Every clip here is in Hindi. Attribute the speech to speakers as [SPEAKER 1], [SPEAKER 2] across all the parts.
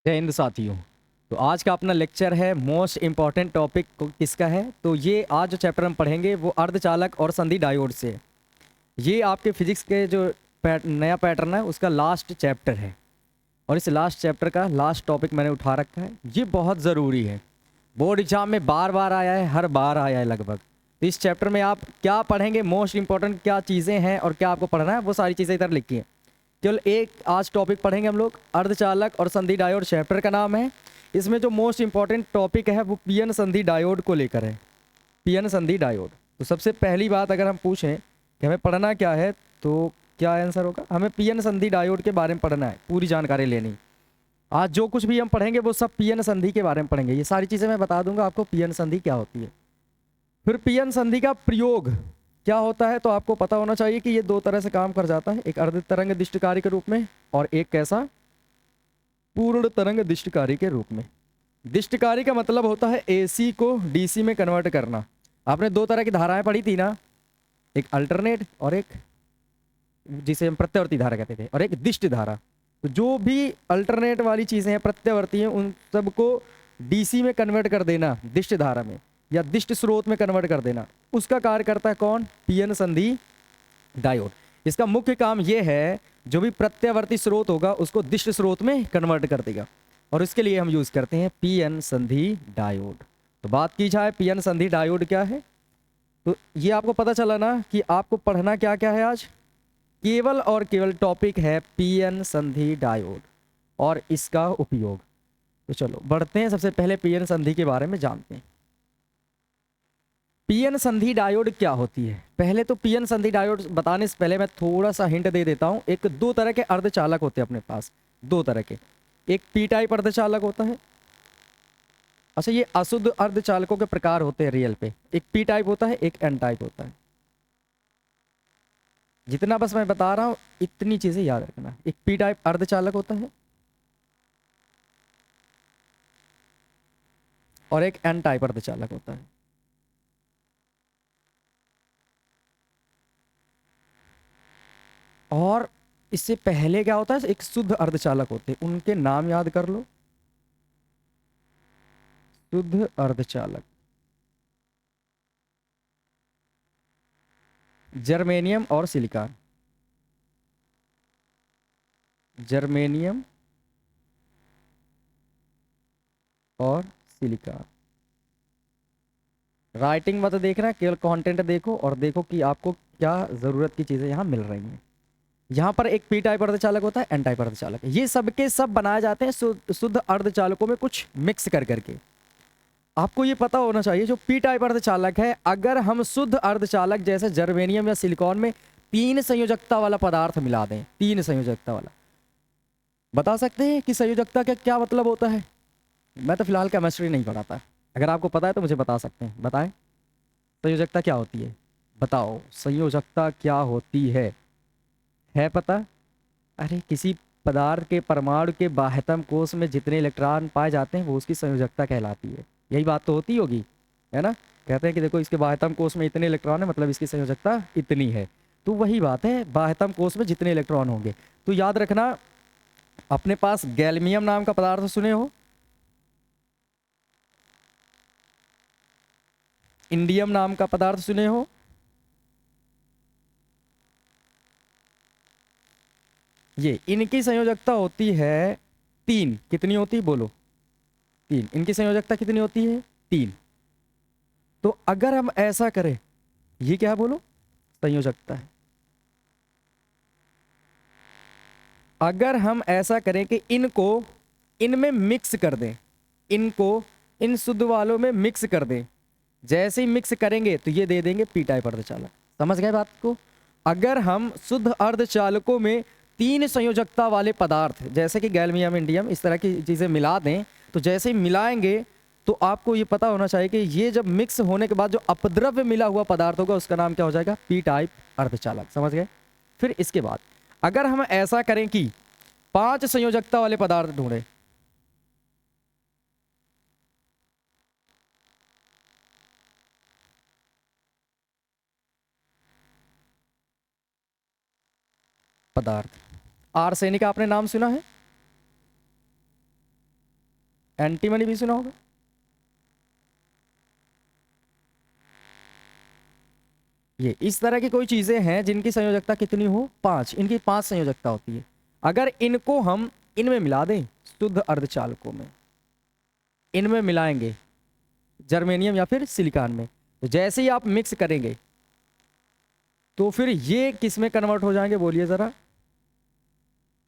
[SPEAKER 1] जय हिंद साथियों। तो आज का अपना लेक्चर है मोस्ट इम्पॉर्टेंट टॉपिक किसका है। तो ये आज जो चैप्टर हम पढ़ेंगे वो अर्धचालक और संधि डायोड से है। ये आपके फिजिक्स के जो नया पैटर्न है उसका लास्ट चैप्टर है और इस लास्ट चैप्टर का लास्ट टॉपिक मैंने उठा रखा है। ये बहुत ज़रूरी है, बोर्ड एग्जाम में बार बार आया है, हर बार आया है लगभग। तो इस चैप्टर में आप क्या पढ़ेंगे, मोस्ट इंपॉर्टेंट क्या चीज़ें हैं और क्या आपको पढ़ना है, वो सारी चीज़ें इधर लिखी हैं। केवल एक आज टॉपिक पढ़ेंगे हम लोग, अर्धचालक और संधि डायोड चैप्टर का नाम है। इसमें जो मोस्ट इंपॉर्टेंट टॉपिक है वो पीएन संधि डायोड को लेकर है। पीएन संधि डायोड। तो सबसे पहली बात अगर हम पूछें कि हमें पढ़ना क्या है तो क्या आंसर होगा, हमें पीएन संधि डायोड के बारे में पढ़ना है, पूरी जानकारी लेनी। आज जो कुछ भी हम पढ़ेंगे वो सब पीएन संधि के बारे में पढ़ेंगे। ये सारी चीज़ें मैं बता दूंगा आपको पीएन संधि क्या होती है। फिर पीएन संधि का प्रयोग क्या होता है तो आपको पता होना चाहिए कि ये दो तरह से काम कर जाता है, एक अर्ध तरंग दिष्टकारी के रूप में और एक कैसा, पूर्ण तरंग दिष्टकारी के रूप में। दिष्टकारी का मतलब होता है एसी को डीसी में कन्वर्ट करना। आपने दो तरह की धाराएं पढ़ी थी ना, एक अल्टरनेट और एक जिसे हम प्रत्यावर्ती धारा कहते थे, और एक दिष्ट धारा। तो जो भी अल्टरनेट वाली चीजें हैं, प्रत्यावर्ती हैं, उन सबको डीसी में कन्वर्ट कर देना, दिष्ट धारा में या दिष्ट स्रोत में कन्वर्ट कर देना, उसका कार्य करता है कौन, पीएन संधि डायोड। इसका मुख्य काम यह है जो भी प्रत्यावर्ती स्रोत होगा उसको दिष्ट स्रोत में कन्वर्ट कर देगा, और इसके लिए हम यूज करते हैं पीएन संधि डायोड। तो बात की जाए पीएन संधि डायोड क्या है, तो ये आपको पता चला ना कि आपको पढ़ना क्या क्या है आज। केवल और केवल टॉपिक है पीएन संधि डायोड और इसका उपयोग। तो चलो बढ़ते हैं, सबसे पहले पीएन संधि के बारे में जानते हैं। पीएन संधि डायोड क्या होती है। पहले तो पीएन संधि डायोड बताने से पहले मैं थोड़ा सा हिंट दे देता हूं। एक दो तरह के अर्धचालक होते हैं अपने पास, दो तरह के। एक पी टाइप अर्धचालक होता है। अच्छा, ये अशुद्ध अर्धचालकों के प्रकार होते हैं रियल पे। एक पी टाइप होता है, एक एन टाइप होता है। जितना बस मैं बता रहा हूं इतनी चीजें याद रखना। एक पी टाइप अर्धचालक होता है और एक एन टाइप अर्धचालक होता है। और इससे पहले क्या होता है, एक शुद्ध अर्धचालक होते हैं, उनके नाम याद कर लो। शुद्ध अर्धचालक, जर्मेनियम और सिलिकॉन। जर्मेनियम और सिलिकॉन। राइटिंग मत देखना, केवल कंटेंट देखो और देखो कि आपको क्या जरूरत की चीजें यहाँ मिल रही हैं। यहाँ पर एक पी टाइप अर्धचालक होता है, एन टाइप अर्धचालक है। ये सबके सब बनाए जाते हैं शुद्ध अर्धचालकों में कुछ मिक्स कर करके। आपको ये पता होना चाहिए जो पी टाइप अर्धचालक है, अगर हम शुद्ध अर्धचालक जैसे जर्मेनियम या सिलिकॉन में तीन संयोजकता वाला पदार्थ मिला दें, तीन संयोजकता वाला, बता सकते हैं कि संयोजकता का क्या मतलब होता है। मैं तो फिलहाल केमिस्ट्री नहीं पढ़ाता, अगर आपको पता है तो मुझे बता सकते हैं, बताएं संयोजकता क्या होती है। बताओ संयोजकता क्या होती है पता। अरे किसी पदार्थ के परमाणु के बाह्यतम कोश में जितने इलेक्ट्रॉन पाए जाते हैं वो उसकी संयोजकता कहलाती है। यही बात तो होती होगी, है ना। कहते हैं कि देखो इसके बाह्यतम कोश में इतने इलेक्ट्रॉन है, मतलब इसकी संयोजकता इतनी है। तो वही बात है, बाह्यतम कोश में जितने इलेक्ट्रॉन होंगे। तो याद रखना, अपने पास गैल्मियम नाम का पदार्थ सुने हो, इंडियम नाम का पदार्थ सुने हो, ये इनकी संयोजकता होती है तीन। कितनी होती है बोलो, तीन। इनकी संयोजकता कितनी होती है, तीन। तो अगर हम ऐसा करें, ये क्या है बोलो, संयोजकता है। अगर हम ऐसा करें कि इनको इनमें मिक्स कर दें, इनको इन शुद्ध वालों में मिक्स कर दें, जैसे ही मिक्स करेंगे तो ये दे देंगे पी टाइप अर्धचालक। समझ गए बात को। अगर हम शुद्ध अर्धचालकों में तीन संयोजकता वाले पदार्थ जैसे कि गैल्मियम, इंडियम, इस तरह की चीजें मिला दें, तो जैसे ही मिलाएंगे तो आपको ये पता होना चाहिए कि ये जब मिक्स होने के बाद जो अपद्रव्य मिला हुआ पदार्थ होगा उसका नाम क्या हो जाएगा, पी टाइप अर्धचालक। समझ गए। फिर इसके बाद अगर हम ऐसा करें कि पांच संयोजकता वाले पदार्थ ढूंढे, पदार्थ, आर्सेनिक आपने नाम सुना है, एंटीमनी भी सुना होगा। ये इस तरह की कोई चीजें हैं जिनकी संयोजकता कितनी हो, 5। इनकी 5 संयोजकता होती है। अगर इनको हम इनमें मिला दें, शुद्ध अर्धचालकों में इनमें मिलाएंगे, जर्मेनियम या फिर सिलिकॉन में, तो जैसे ही आप मिक्स करेंगे तो फिर ये किस में कन्वर्ट हो जाएंगे, बोलिए जरा,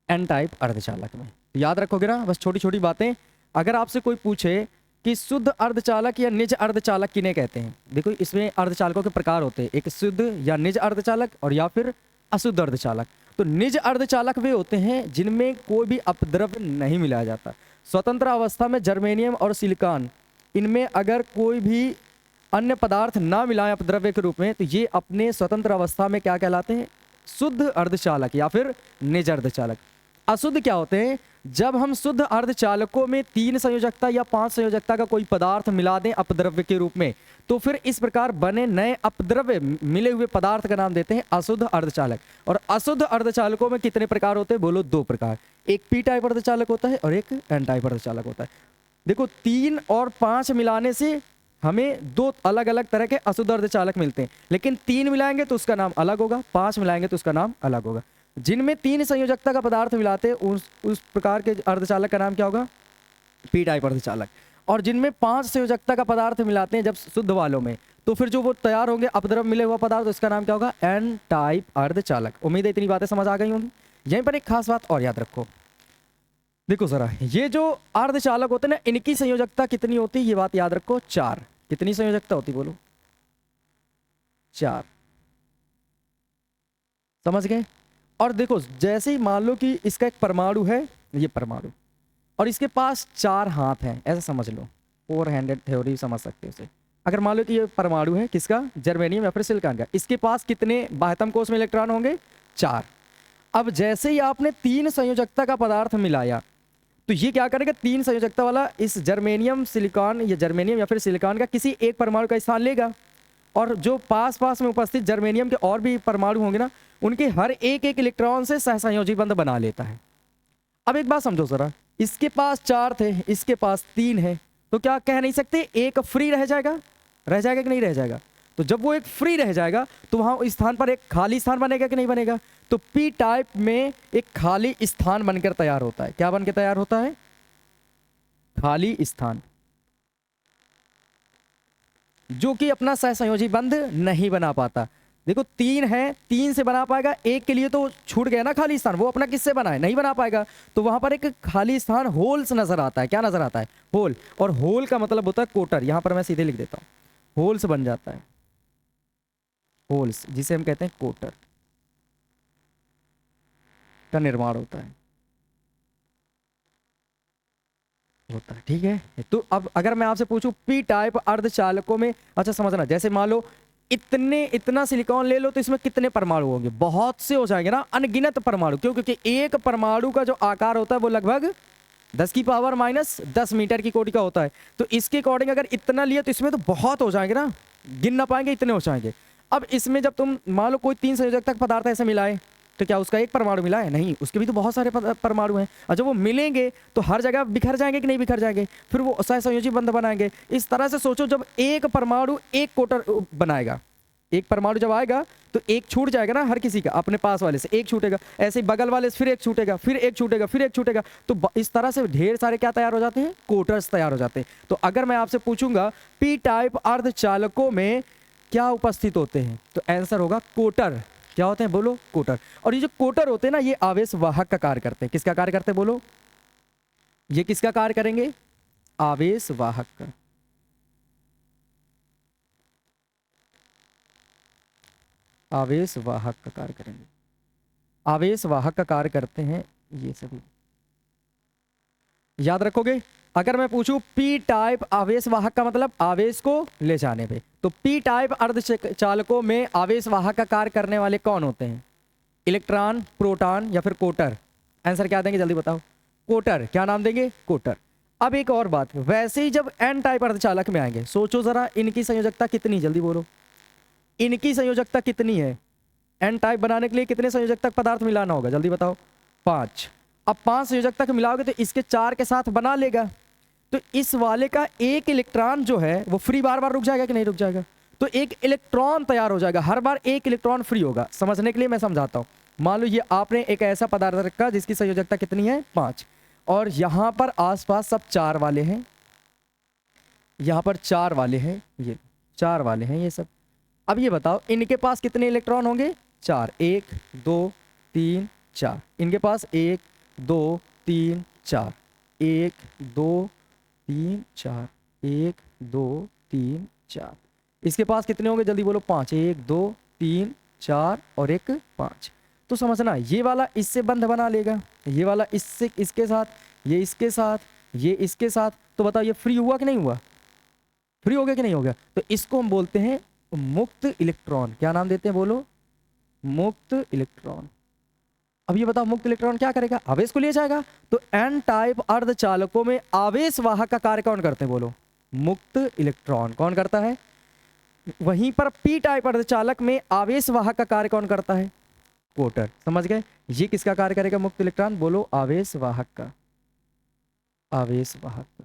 [SPEAKER 1] एन टाइप अर्धचालक में। तो याद रखोगे ना, बस छोटी छोटी बातें। अगर आपसे कोई पूछे कि शुद्ध अर्धचालक या निज अर्धचालक किन्हें कहते हैं, देखो इसमें अर्धचालकों के प्रकार होते हैं, एक शुद्ध या निज अर्धचालक और या फिर अशुद्ध अर्धचालक। तो निज अर्धचालक वे होते हैं जिनमें कोई भी अपद्रव्य नहीं मिलाया जाता। स्वतंत्र अवस्था में जर्मेनियम और सिलिकॉन, इनमें अगर कोई भी अन्य पदार्थ ना मिलाए अपद्रव्य के रूप में, तो ये अपने स्वतंत्र अवस्था में क्या कहलाते हैं, शुद्ध अर्धचालक या फिर निज अर्धचालक। अशुद्ध क्या होते हैं, जब हम शुद्ध अर्धचालकों में 3 संयोजकता या 5 संयोजकता का कोई पदार्थ मिला दें अपद्रव्य के रूप में, तो फिर इस प्रकार बने नए अपद्रव्य मिले हुए पदार्थ का नाम देते हैं अशुद्ध अर्धचालक। और अशुद्ध अर्धचालकों में कितने प्रकार होते हैं, बोलो 2 प्रकार। एक पी टाइप अर्धचालक होता है और एक एन टाइप अर्धचालक होता है। देखो 3 और 5 मिलाने से हमें 2 अलग अलग तरह के अशुद्ध अर्धचालक मिलते हैं, लेकिन 3 मिलाएंगे तो उसका नाम अलग होगा, 5 मिलाएंगे तो उसका नाम अलग होगा। जिनमें 3 संयोजकता का पदार्थ मिलाते हैं उस प्रकार के अर्धचालक का नाम क्या होगा, पी टाइप अर्धचालक। और जिनमें 5 संयोजकता का पदार्थ मिलाते हैं जब शुद्ध वालों में, तो फिर जो वो तैयार होंगे अपद्रव्य मिले हुआ पदार्थ, उसका नाम क्या होगा, एन टाइप अर्धचालक। उम्मीद है इतनी बातें समझ आ गई होंगी। यहीं पर एक खास बात और याद रखो, देखो जरा, ये जो अर्धचालक होते हैं ना, इनकी संयोजकता कितनी होती है, ये बात याद रखो, 4। कितनी संयोजकता होती, बोलो, 4। समझ गए। और देखो जैसे ही मान लो कि इसका एक परमाणु है, ये परमाणु, और इसके पास 4 हाथ हैं, ऐसा समझ लो, 4 हैंडेड थ्योरी समझ सकते हो इसे। अगर मान लो कि ये परमाणु है किसका, जर्मेनियम या फिर सिलिकॉन का, इसके पास कितने बाह्यतम कोश में इलेक्ट्रॉन होंगे, 4। अब जैसे ही आपने 3 संयोजकता का पदार्थ मिलाया, तो ये क्या करेगा, 3 संयोजकता वाला इस जर्मेनियम सिलिकॉन या जर्मेनियम या फिर सिलिकॉन का किसी एक परमाणु का स्थान लेगा, और जो पास पास में उपस्थित जर्मेनियम के और भी परमाणु होंगे ना, उनके हर एक एक इलेक्ट्रॉन से सहसंयोजी बंध बना लेता है। अब एक बात समझो जरा, इसके पास 4 थे, इसके पास 3 है, तो क्या कह नहीं सकते एक फ्री रह जाएगा, रह जाएगा कि नहीं रह जाएगा। तो जब वो एक फ्री रह जाएगा तो वहां इस स्थान पर एक खाली स्थान बनेगा कि नहीं बनेगा। तो पी टाइप में एक खाली स्थान बनकर तैयार होता है। क्या बनकर तैयार होता है, खाली स्थान, जो कि अपना सहसंयोजी बंध नहीं बना पाता। देखो 3 है, 3 से बना पाएगा, एक के लिए तो छूट गया ना खाली स्थान, वो अपना किससे बनाए, नहीं बना पाएगा। तो वहां पर एक खाली स्थान होल्स नजर आता है। क्या नजर आता है, होल। और होल का मतलब होता है कोटर। यहां पर मैं सीधे लिख देता हूं, होल्स बन जाता है, होल्स, जिसे हम कहते हैं कोटर का निर्माण होता है, ठीक है। तो अब अगर मैं आपसे पूछूं पी टाइप अर्धचालकों में, अच्छा समझना, जैसे मान लो इतना सिलिकॉन ले लो, तो इसमें कितने परमाणु होंगे, बहुत से हो जाएंगे ना, अनगिनत परमाणु। क्यों, क्योंकि एक परमाणु का जो आकार होता है वो लगभग 10⁻⁻10 मीटर की कोटि का होता है। तो इसके अकॉर्डिंग अगर इतना लिया तो इसमें तो बहुत हो जाएंगे ना, गिन ना पाएंगे, इतने हो जाएंगे। अब इसमें जब तुम मान लो कोई 3 संयोजकता पदार्थ ऐसे मिलाए, तो क्या उसका एक परमाणु मिला है, नहीं, उसके भी तो बहुत सारे परमाणु हैं। और जब वो मिलेंगे तो हर जगह बिखर जाएंगे कि नहीं बिखर जाएंगे, फिर वो सहसंयोजी बंध बनाएंगे। इस तरह से सोचो, जब एक परमाणु एक कोटर बनाएगा, एक परमाणु जब आएगा तो एक छूट जाएगा ना, हर किसी का अपने पास वाले से एक छूटेगा, ऐसे ही बगल वाले से फिर एक छूटेगा, फिर एक छूटेगा, फिर एक छूटेगा। तो इस तरह से ढेर सारे क्या तैयार हो जाते हैं, कोटर्स तैयार हो जाते हैं। तो अगर मैं आपसे पूछूंगा पी टाइप अर्धचालकों में क्या उपस्थित होते हैं, तो आंसर होगा कोटर। क्या होते हैं, बोलो, कोटर। और ये जो कोटर होते हैं ना, ये आवेश वाहक का कार्य करते हैं। किसका कार्य करते हैं, बोलो, ये किसका कार्य करेंगे, आवेश वाहक का। आवेश वाहक का कार्य करेंगे, आवेश वाहक का कार्य करते हैं ये सभी, याद रखोगे। अगर मैं पूछूं पी टाइप आवेश वाहक का मतलब आवेश को ले जाने पे, तो पी टाइप अर्धचालकों में आवेश वाहक का कार्य करने वाले कौन होते हैं, इलेक्ट्रॉन, प्रोटॉन या फिर कोटर। आंसर क्या देंगे, जल्दी बताओ, कोटर। क्या नाम देंगे, कोटर। अब एक और बात, वैसे ही जब एन टाइप अर्धचालक में आएंगे, सोचो जरा इनकी संयोजकता कितनी, जल्दी बोलो, इनकी संयोजकता कितनी है। एन टाइप बनाने के लिए कितने संयोजकता पदार्थ मिलाना होगा, जल्दी बताओ, 5। अब 5 संयोजकता मिलाओगे तो इसके 4 के साथ बना लेगा। तो इस वाले का एक इलेक्ट्रॉन जो है वो फ्री बार बार रुक जाएगा कि नहीं रुक जाएगा? तो एक इलेक्ट्रॉन तैयार हो जाएगा, हर बार एक इलेक्ट्रॉन फ्री होगा। समझने के लिए मैं समझाता हूँ। मान लो ये आपने एक ऐसा पदार्थ रखा जिसकी संयोजकता कितनी है 5, और यहाँ पर आसपास सब 4 वाले हैं, यहाँ पर 4 वाले हैं, ये 4 वाले हैं ये सब। अब ये बताओ इनके पास कितने इलेक्ट्रॉन होंगे? 4, 1 2 3 4। इनके पास 1 2 3 4, 1 2 3 4, 1 2 3 4। इसके पास कितने होंगे जल्दी बोलो? 5, 1 2 3 4 और 1 5। तो समझना ये वाला इससे बंध बना लेगा, ये वाला इससे, इसके साथ, ये इसके साथ, ये इसके साथ। तो बताओ ये फ्री हुआ कि नहीं हुआ? फ्री हो गया कि नहीं हो गया? तो इसको हम बोलते हैं मुक्त इलेक्ट्रॉन। क्या नाम देते हैं बोलो? मुक्त इलेक्ट्रॉन। अब ये बताओ मुक्त इलेक्ट्रॉन क्या करेगा? आवेश को ले जाएगा। तो एन टाइप अर्धचालकों में आवेश वाहक का कार्य कौन करते हैं बोलो? मुक्त इलेक्ट्रॉन। कौन करता है? वहीं पर पी टाइप अर्धचालक में आवेश वाहक का कार्य कौन करता है? कोटर। समझ गए? ये किसका कार्य करेगा मुक्त इलेक्ट्रॉन? बोलो आवेश वाहक का। आवेश वाहक का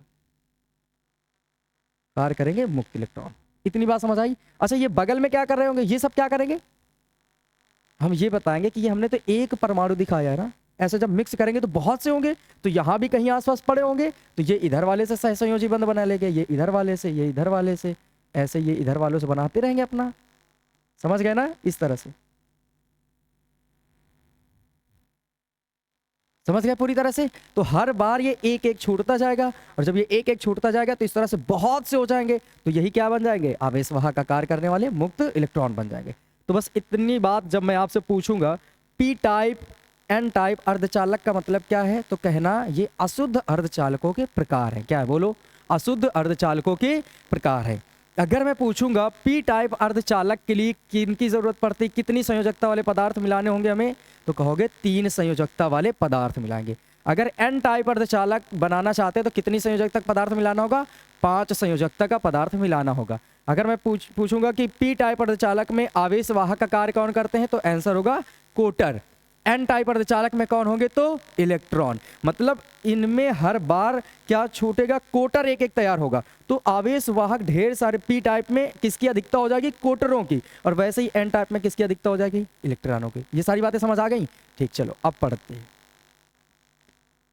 [SPEAKER 1] कार्य करेंगे मुक्त इलेक्ट्रॉन। इतनी बात समझ आई? अच्छा ये बगल में क्या कर रहे होंगे? ये सब क्या करेंगे? हम ये बताएंगे कि ये हमने तो एक परमाणु दिखाया है ना, ऐसे जब मिक्स करेंगे तो बहुत से होंगे, तो यहाँ भी कहीं आसपास पड़े होंगे, तो ये इधर वाले से सहसंयोजी बंध बना लेंगे, ये इधर वाले से, ये इधर वाले से, ऐसे ये इधर वालों से बनाते रहेंगे अपना। समझ गए ना? इस तरह से समझ गए पूरी तरह से? तो हर बार ये एक एक छूटता जाएगा, और जब ये एक एक छूटता जाएगा तो इस तरह से बहुत से हो जाएंगे, तो यही क्या बन जाएंगे? आवेश वाहक का कार्य करने वाले मुक्त इलेक्ट्रॉन बन जाएंगे। तो बस इतनी बात जब मैं आपसे पूछूंगा पी टाइप एन टाइप अर्धचालक का मतलब क्या है, तो कहना ये अशुद्ध अर्धचालकों के प्रकार हैं। क्या है बोलो? अशुद्ध अर्धचालकों के प्रकार है। अगर मैं पूछूंगा पी टाइप अर्धचालक के लिए किनकी जरूरत पड़ती, कितनी संयोजकता वाले पदार्थ मिलाने होंगे हमें, तो कहोगे 3 संयोजकता वाले पदार्थ मिलाएंगे। अगर एन टाइप अर्धचालक बनाना चाहते हैं तो कितनी संयोजकता पदार्थ मिलाना होगा? 5 संयोजकता का पदार्थ मिलाना होगा। अगर मैं पूछूंगा कि पी टाइप अर्धचालक में आवेश वाहक का कार्य कौन करते हैं, तो आंसर होगा कोटर। एन टाइप अर्धचालक में कौन होंगे? तो इलेक्ट्रॉन। मतलब इनमें हर बार क्या छूटेगा? कोटर एक एक तैयार होगा। तो आवेश वाहक ढेर सारे पी टाइप में किसकी अधिकता हो जाएगी? कोटरों की। और वैसे ही एन टाइप में किसकी अधिकता हो जाएगी? इलेक्ट्रॉनों की। ये सारी बातें समझ आ गई? ठीक, चलो अब पढ़ते हैं।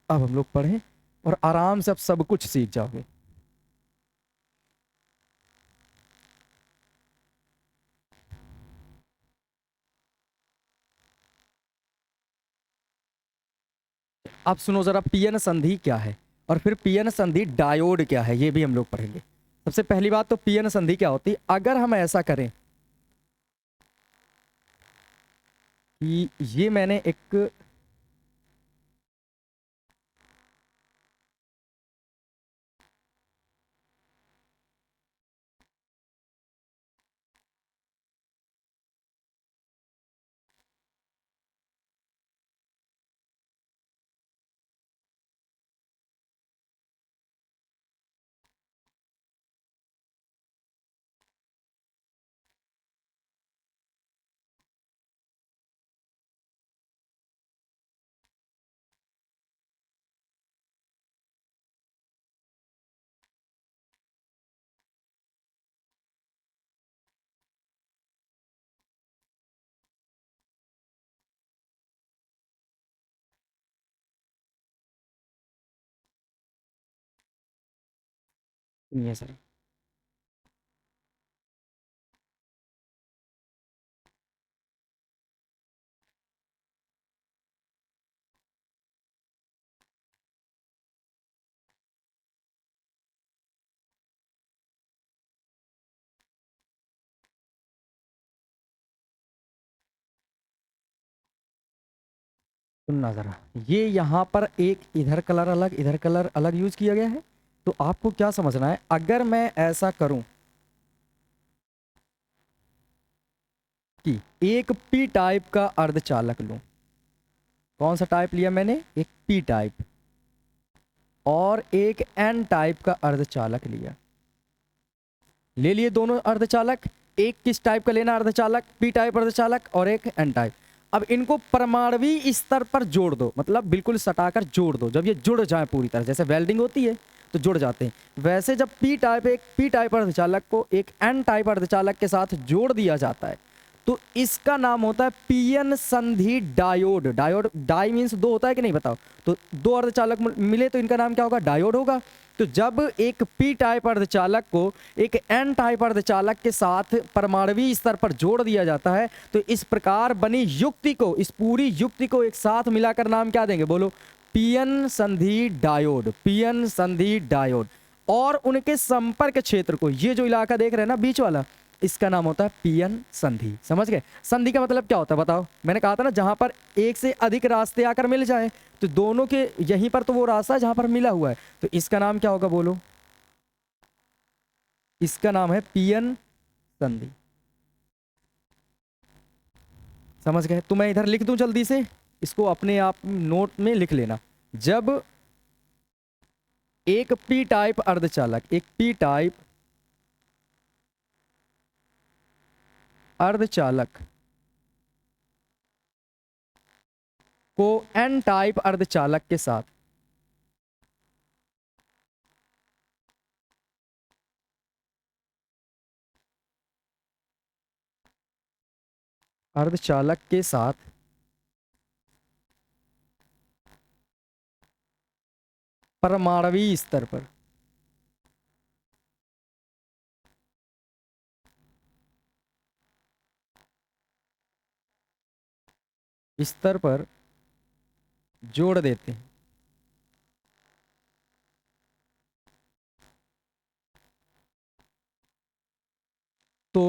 [SPEAKER 1] अब हम लोग पढ़ें और आराम से अब सब कुछ सीख जाओगे। अब सुनो जरा पीएन संधि क्या है, और फिर पीएन संधि डायोड क्या है, ये भी हम लोग पढ़ेंगे। सबसे पहली बात तो पीएन संधि क्या होती है। अगर हम ऐसा करें कि ये मैंने एक नहीं है सर। सुनना जरा, ये यहाँ पर एक इधर कलर अलग, इधर कलर अलग यूज किया गया है। तो आपको क्या समझना है, अगर मैं ऐसा करूं कि एक पी टाइप का अर्धचालक लूं। कौन सा टाइप लिया मैंने? एक पी टाइप। और एक एन टाइप का अर्धचालक लिया। ले लिए दोनों अर्धचालक। एक किस टाइप का लेना अर्धचालक? पी टाइप अर्धचालक, और एक एन टाइप। अब इनको परमाणुवी स्तर पर जोड़ दो, मतलब बिल्कुल सटाकर जोड़ दो। जब ये जुड़ जाए पूरी तरह, जैसे वेल्डिंग होती है, तो जुड़ जाते हैं। वैसे जब पी टाइप एक पी टाइप अर्धचालक को एक एन टाइप अर्धचालक के साथ जोड़ दिया जाता है तो इसका नाम होता है पीएन संधि डायोड। डायोड डाई मीन्स दो होता है कि नहीं बताओ, तो दो अर्धचालक मिले तो इनका नाम क्या होगा, डायोड होगा। तो जब एक पी टाइप अर्धचालक को एक एन टाइप अर्धचालक के साथ परमाणुवीय स्तर पर जोड़ दिया जाता है तो इस प्रकार बनी युक्ति को, इस पूरी युक्ति को एक साथ मिलाकर नाम क्या देंगे, बोलो, पीएन संधि डायोड। पीएन संधि डायोड। और उनके संपर्क क्षेत्र को, ये जो इलाका देख रहे हैं ना बीच वाला, इसका नाम होता है पीएन संधि। समझ गए? संधि का मतलब क्या होता है बताओ? मैंने कहा था ना जहां पर एक से अधिक रास्ते आकर मिल जाए, तो दोनों के यहीं पर तो वो रास्ता है जहां पर मिला हुआ है, तो इसका नाम क्या होगा बोलो? इसका नाम है पीएन संधि। समझ गए? तो मैं इधर लिख दूं जल्दी से, इसको अपने आप नोट में लिख लेना। जब एक पी टाइप अर्धचालक, एक पी टाइप अर्धचालक को एन टाइप अर्धचालक के साथ अर्धचालक के साथ परमाणुवीय स्तर पर स्तर पर जोड़ देते हैं तो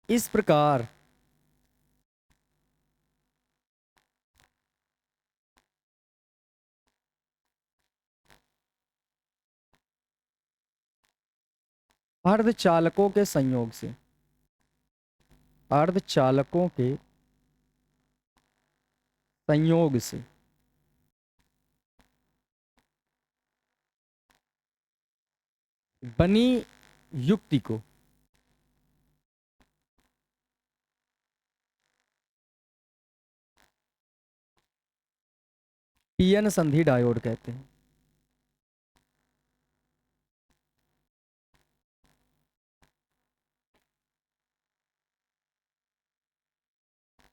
[SPEAKER 1] इस प्रकार अर्धचालकों के संयोग से, अर्धचालकों के संयोग से बनी युक्ति को पीएन संधि डायोड कहते हैं।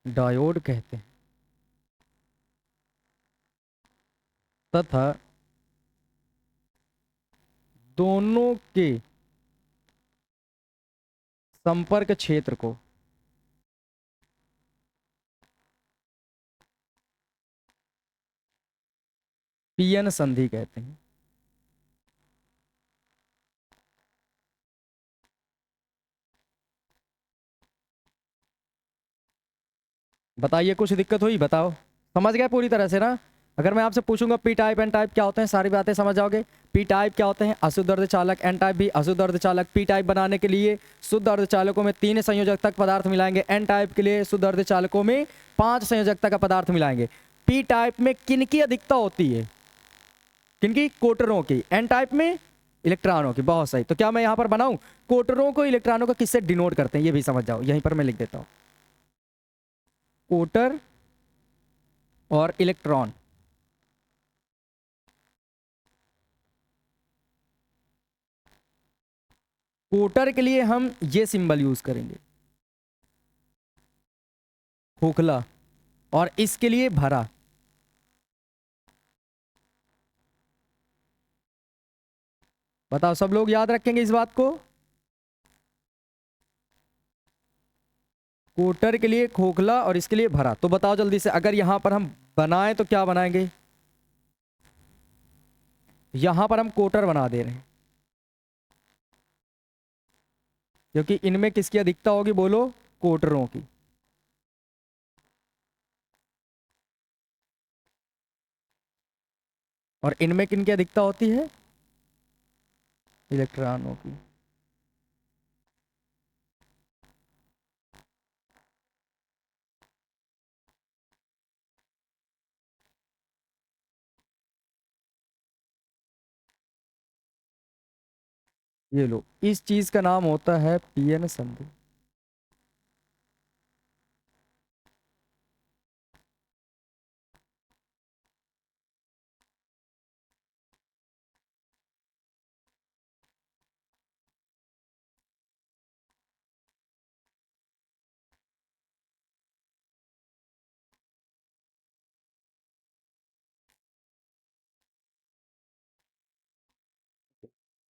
[SPEAKER 1] डायोड कहते हैं। तथा दोनों के संपर्क क्षेत्र को पीएन संधि कहते हैं। बताइए कुछ दिक्कत हुई? बताओ। समझ गए पूरी तरह से ना? अगर मैं आपसे पूछूंगा पी टाइप एन टाइप क्या होते हैं, सारी बातें समझ जाओगे। पी टाइप क्या होते हैं? अशुद्ध अर्धचालक। एन टाइप भी अशुद्ध अर्धचालक। पी टाइप बनाने के लिए शुद्ध अर्धचालकों में 3 संयोजक तक पदार्थ मिलाएंगे। एन टाइप के लिए शुद्ध अर्धचालकों में 5 संयोजक तक का पदार्थ मिलाएंगे। पी टाइप में किनकी अधिकता होती है? किनकी? कोटरों की। एन टाइप में इलेक्ट्रॉनों की। बहुत सही। तो क्या मैं यहां पर बनाऊं? कोटरों को इलेक्ट्रॉनों को किससे डिनोट करते हैं ये भी समझ जाओ। यहीं पर मैं लिख देता हूं, कोटर और इलेक्ट्रॉन। कोटर के लिए हम ये सिंबल यूज करेंगे, खोखला, और इसके लिए भरा। बताओ सब लोग याद रखेंगे इस बात को? कोटर के लिए खोखला और इसके लिए भरा। तो बताओ जल्दी से, अगर यहां पर हम बनाएं तो क्या बनाएंगे? यहां पर हम कोटर बना दे रहे हैं क्योंकि इनमें किसकी अधिकता होगी बोलो? कोटरों की। और इनमें किनकी अधिकता होती है? इलेक्ट्रॉनों की। ये लो, इस चीज का नाम होता है पीएन संधि।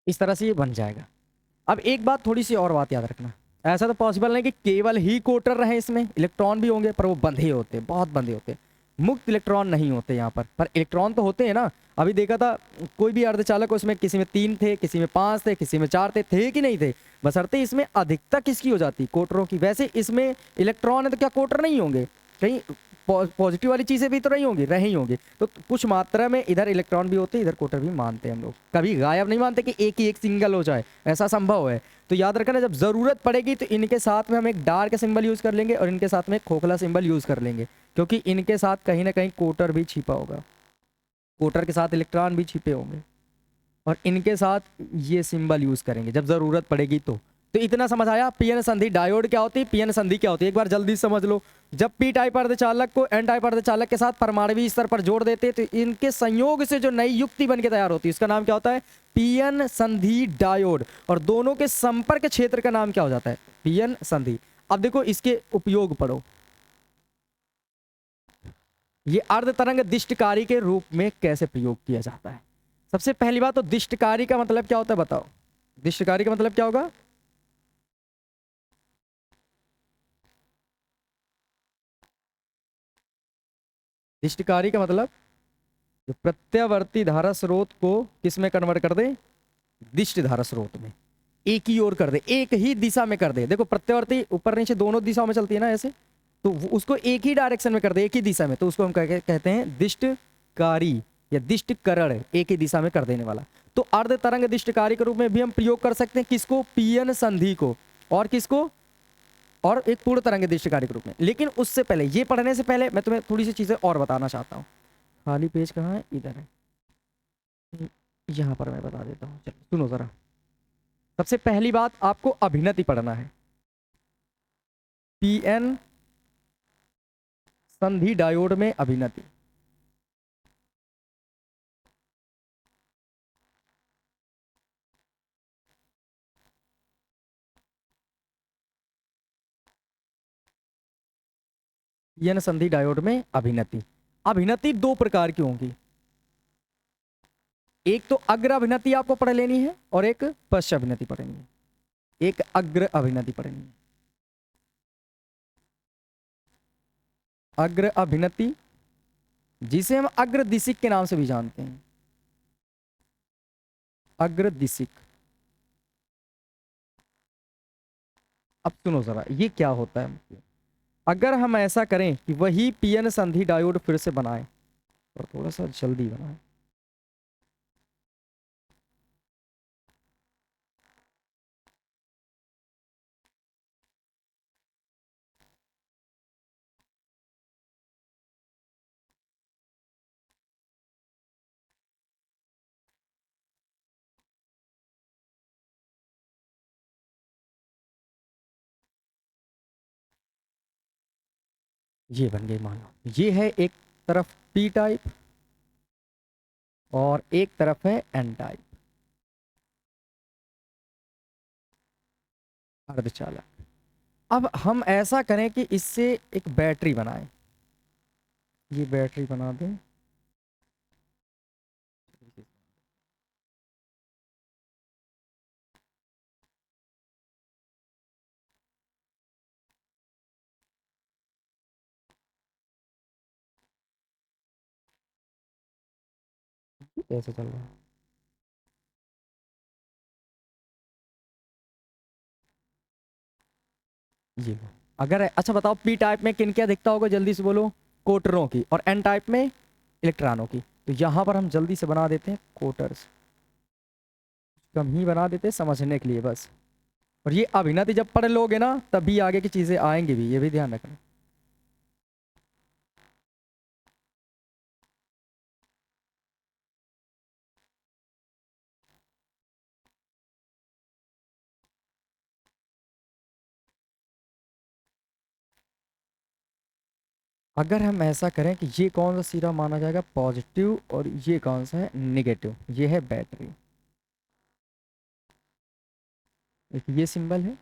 [SPEAKER 1] इस तरह से ये बन जाएगा। अब एक बात, थोड़ी सी और बात याद रखना, ऐसा तो पॉसिबल नहीं कि केवल ही कोटर रहे, इसमें इलेक्ट्रॉन भी होंगे पर वो बंधे होते हैं, बहुत बंधे होते हैं, मुक्त इलेक्ट्रॉन नहीं होते यहाँ पर इलेक्ट्रॉन तो होते हैं ना। अभी देखा था कोई भी अर्धचालक उसमें किसी में 3 थे, किसी में 5 थे, किसी में 4 थे कि नहीं थे, बशर्ते इसमें अधिकता किसकी हो जाती, कोटरों की। वैसे इसमें इलेक्ट्रॉन है तो क्या कोटर नहीं होंगे, कहीं पॉजिटिव वाली चीज़ें भी तो नहीं होंगी, रही होंगी। तो कुछ मात्रा में इधर इलेक्ट्रॉन भी होते हैं, इधर कोटर भी मानते हैं हम लोग, कभी गायब नहीं मानते कि एक ही एक सिंगल हो जाए, ऐसा संभव है। तो याद रखना, जब ज़रूरत पड़ेगी तो इनके साथ में हम एक डार्क सिंबल यूज़ कर लेंगे और इनके साथ में एक खोखला सिंबल यूज़ कर लेंगे, क्योंकि इनके साथ कहीं ना कहीं कोटर भी छिपा होगा, कोटर के साथ इलेक्ट्रॉन भी छिपे होंगे, और इनके साथ ये सिंबल यूज़ करेंगे जब ज़रूरत पड़ेगी। तो इतना समझ आया पीएन संधि डायोड क्या होती है, पीएन संधि क्या होती है, एक बार जल्दी समझ लो। जब पी टाइप अर्धचालक को एन टाइप अर्धचालक के साथ परमाणु स्तर पर जोड़ देते हैं तो इनके संयोग से जो नई युक्ति बन के तैयार होती है उसका नाम क्या होता है, पीएन संधि डायोड। और दोनों के संपर्क क्षेत्र का नाम क्या हो जाता है, पीएन संधि। अब देखो इसके उपयोग पढ़ो, ये अर्ध तरंग दिष्टकारी के रूप में कैसे प्रयोग किया जाता है। सबसे पहली बात तो दिष्टकारी का मतलब क्या होता है बताओ, दिष्टकारी का मतलब क्या होगा, दिष्टकारी का मतलब जो प्रत्यावर्ती धारा स्रोत को किस में कन्वर्ट कर दे, दिष्ट धारा स्रोत में, एक ही ओर कर दे, एक ही दिशा में कर दे। देखो प्रत्यावर्ती ऊपर नीचे दोनों दिशाओं में चलती है ना ऐसे, तो उसको एक ही डायरेक्शन में कर दे, एक ही दिशा में, तो उसको हम कहते हैं दिष्टकारी या दिष्टकरण, एक ही दिशा में कर देने वाला। तो अर्ध तरंग दिष्टकारी के रूप में भी हम प्रयोग कर सकते हैं किसको, पीएन संधि को, और किसको, और एक पूर्ण तरंग दिष्टकारी के रूप में। लेकिन उससे पहले, ये पढ़ने से पहले मैं तुम्हें थोड़ी सी चीजें और बताना चाहता हूँ। खाली पेज कहाँ है, इधर है, यहाँ पर मैं बता देता हूँ, चलो सुनो जरा। सबसे पहली बात आपको अभिनति पढ़ना है, पीएन संधि डायोड में अभिनति। पीएन संधि डायोड में अभिनति, अभिनति दो प्रकार की होंगी, एक तो अग्र अभिनति आपको पढ़ लेनी है और एक पश्च अभिनति पढ़नी है। एक अग्र अभिनति पढ़नी है, अग्र अभिनति जिसे हम अग्र दिशिक के नाम से भी जानते हैं, अग्र दिशिक। अब सुनो जरा ये क्या होता है, अगर हम ऐसा करें कि वही पीएन संधि डायोड फिर से बनाएं, और थोड़ा सा जल्दी बनाएं, ये बन गई, मान लो ये है एक तरफ पी टाइप और एक तरफ है एन टाइप अर्धचालक। अब हम ऐसा करें कि इससे एक बैटरी बनाएं, ये बैटरी बना दें, कैसे चल रहा है ये लो। अगर अच्छा बताओ पी टाइप में किन क्या दिखता होगा, जल्दी से बोलो, कोटरों की, और एन टाइप में इलेक्ट्रॉनों की। तो यहाँ पर हम जल्दी से बना देते हैं कोटर्स, कम ही बना देते हैं समझने के लिए बस। और ये अभिनति जब पढ़ लोगे ना तभी आगे की चीजें आएंगी भी, ये भी ध्यान रखना। अगर हम ऐसा करें कि ये कौन सा सिरा माना जाएगा पॉजिटिव और ये कौन सा है निगेटिव, ये है बैटरी, एक ये सिंबल है,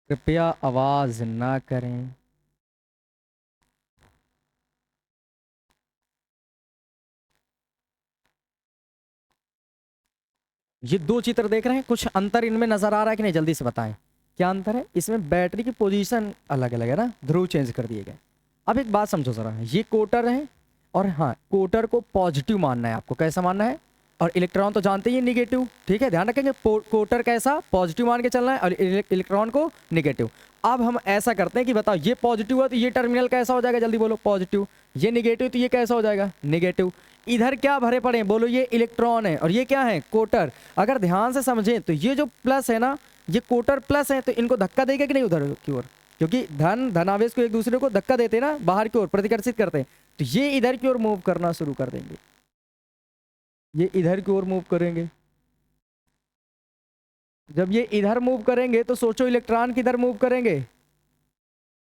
[SPEAKER 1] कृपया आवाज ना करें। ये दो चित्र देख रहे हैं, कुछ अंतर इनमें नजर आ रहा है कि नहीं, जल्दी से बताएं क्या अंतर है। इसमें बैटरी की पोजीशन अलग अलग है ना, ध्रुव चेंज कर दिए गए। अब एक बात समझो जरा, ये कोटर है और हाँ, कोटर को पॉजिटिव मानना है आपको। कैसा मानना है? और इलेक्ट्रॉन तो जानते ही है निगेटिव, ठीक है, ध्यान रखेंगे। कोटर कैसा? पॉजिटिव मान के चलना है, और इलेक्ट्रॉन को निगेटिव। अब हम ऐसा करते हैं कि बताओ, ये पॉजिटिव है तो ये टर्मिनल कैसा हो जाएगा, जल्दी बोलो। पॉजिटिव। ये निगेटिव तो ये कैसा हो जाएगा, निगेटिव। इधर क्या भरे पड़े हैं, बोलो। ये इलेक्ट्रॉन है और ये क्या है, कोटर। अगर ध्यान से समझें तो ये जो प्लस है ना, ये कोटर प्लस है, तो इनको धक्का देगा कि नहीं उधर की ओर, क्योंकि धनावेश को एक दूसरे को धक्का देते हैं ना, बाहर की ओर प्रतिकर्षित करते हैं। तो ये इधर की ओर मूव करना शुरू कर देंगे, ये इधर की ओर मूव करेंगे। जब ये इधर मूव करेंगे तो सोचो इलेक्ट्रॉन किधर मूव करेंगे,